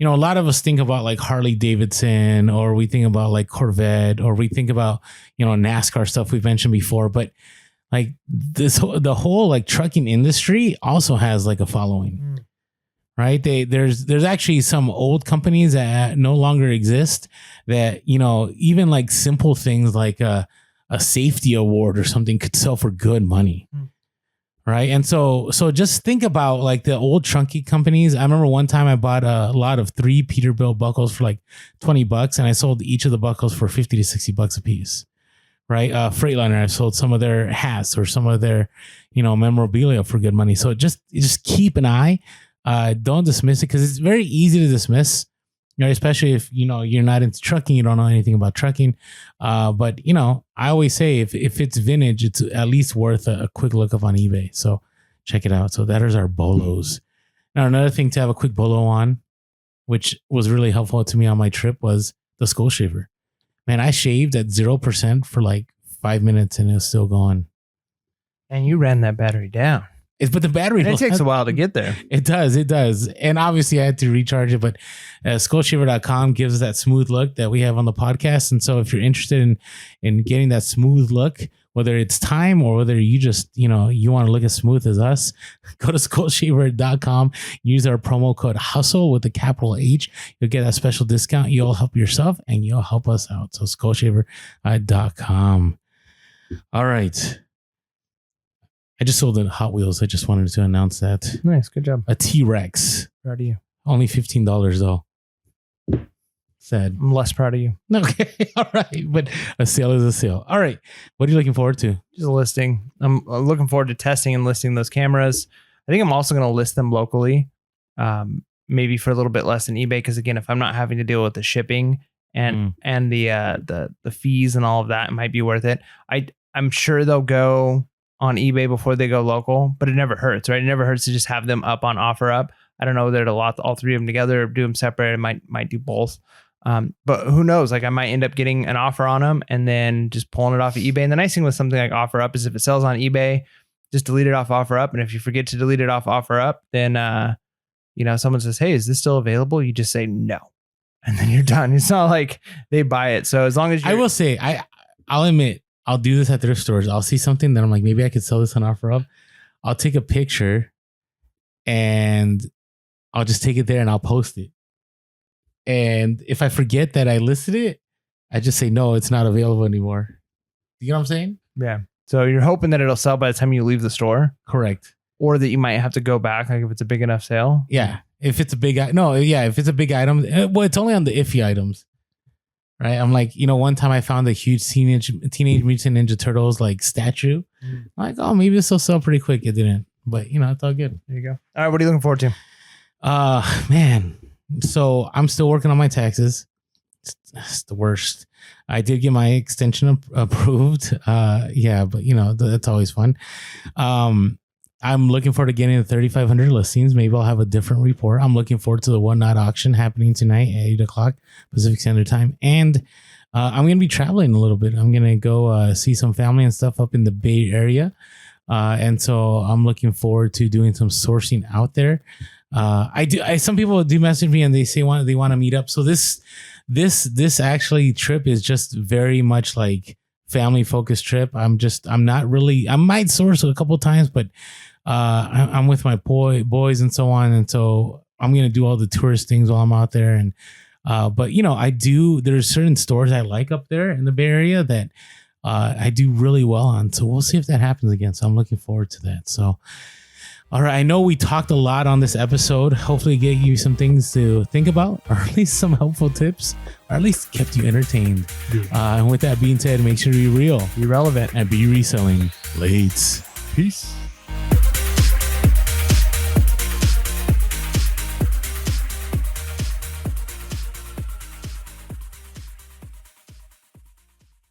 B: a lot of us think about like Harley Davidson, or we think about like Corvette, or we think about, NASCAR stuff we've mentioned before. But like the whole like trucking industry also has like a following. Right. There's actually some old companies that no longer exist that, even like simple things like a safety award or something could sell for good money. Right. And so just think about like the old chunky companies. I remember one time I bought a lot of 3 Peterbilt buckles for like $20, and I sold each of the buckles for $50 to $60 a piece. Right. Freightliner, I sold some of their hats or some of their, memorabilia for good money. So just keep an eye. Don't dismiss it, because it's very easy to dismiss. Especially if you're not into trucking, you don't know anything about trucking. But I always say if it's vintage, it's at least worth a quick look up on eBay. So check it out. So that is our bolos. Now another thing to have a quick bolo on, which was really helpful to me on my trip, was the skull shaver. Man, I shaved at 0% for like 5 minutes and it was still going.
A: And you ran that battery down.
B: But the battery,
A: and it takes a while to get there.
B: It does. And obviously I had to recharge it, but skullshaver.com gives us that smooth look that we have on the podcast. And so if you're interested in getting that smooth look, whether it's time or whether you just, you want to look as smooth as us, go to skullshaver.com, use our promo code HUSTLE with the capital H. You'll get that special discount. You'll help yourself and you'll help us out. So skullshaver.com. All right. I just sold a Hot Wheels. I just wanted to announce that.
A: Nice. Good job.
B: A T-Rex.
A: Proud of you.
B: Only $15 though. Sad.
A: I'm less proud of you.
B: Okay. All right. But a sale is a sale. All right. What are you looking forward to?
A: Just a listing. I'm looking forward to testing and listing those cameras. I think I'm also going to list them locally. Maybe for a little bit less than eBay. Because again, if I'm not having to deal with the shipping and the fees and all of that, it might be worth it. I'm sure they'll go on eBay before they go local, but it never hurts, right? It never hurts to just have them up on OfferUp. I don't know whether to lot all 3 of them together or do them separate. I might do both. But who knows? Like I might end up getting an offer on them and then just pulling it off of eBay. And the nice thing with something like OfferUp is if it sells on eBay, just delete it off OfferUp. And if you forget to delete it off OfferUp, then someone says, "Hey, is this still available?" You just say no, and then you're done. It's not like they buy it. So as long as
B: I will say, I'll admit, I'll do this at thrift stores. I'll see something that I'm like, maybe I could sell this on OfferUp. I'll take a picture and I'll just take it there and I'll post it. And if I forget that I listed it, I just say, no, it's not available anymore. You know what I'm saying?
A: Yeah. So you're hoping that it'll sell by the time you leave the store?
B: Correct.
A: Or that you might have to go back, like if it's a big enough sale?
B: Yeah. If it's a big item. No, yeah. If it's a big item. Well, it's only on the iffy items. Right. I'm like, one time I found a huge Teenage Mutant Ninja Turtles like statue. I'm like, oh, maybe this will sell pretty quick. It didn't. But, it's all good.
A: There you go. All right. What are you looking forward to?
B: Man. So I'm still working on my taxes. It's the worst. I did get my extension approved. Yeah, but, that's always fun. I'm looking forward to getting the 3,500 listings. Maybe I'll have a different report. I'm looking forward to the Whatnot auction happening tonight at 8 o'clock Pacific Standard Time. And I'm going to be traveling a little bit. I'm going to go see some family and stuff up in the Bay Area. And so I'm looking forward to doing some sourcing out there. Some people do message me and they say they want to meet up. So this actually trip is just very much like family focused trip. I might source a couple times, but I'm with my boys and so on. And so I'm going to do all the tourist things while I'm out there. And, but there's certain stores I like up there in the Bay Area that, I do really well on. So we'll see if that happens again. So I'm looking forward to that. So, all right. I know we talked a lot on this episode. Hopefully get you some things to think about, or at least some helpful tips, or at least kept you entertained. And with that being said, make sure to be real,
A: be relevant,
B: and be reselling late.
A: Peace.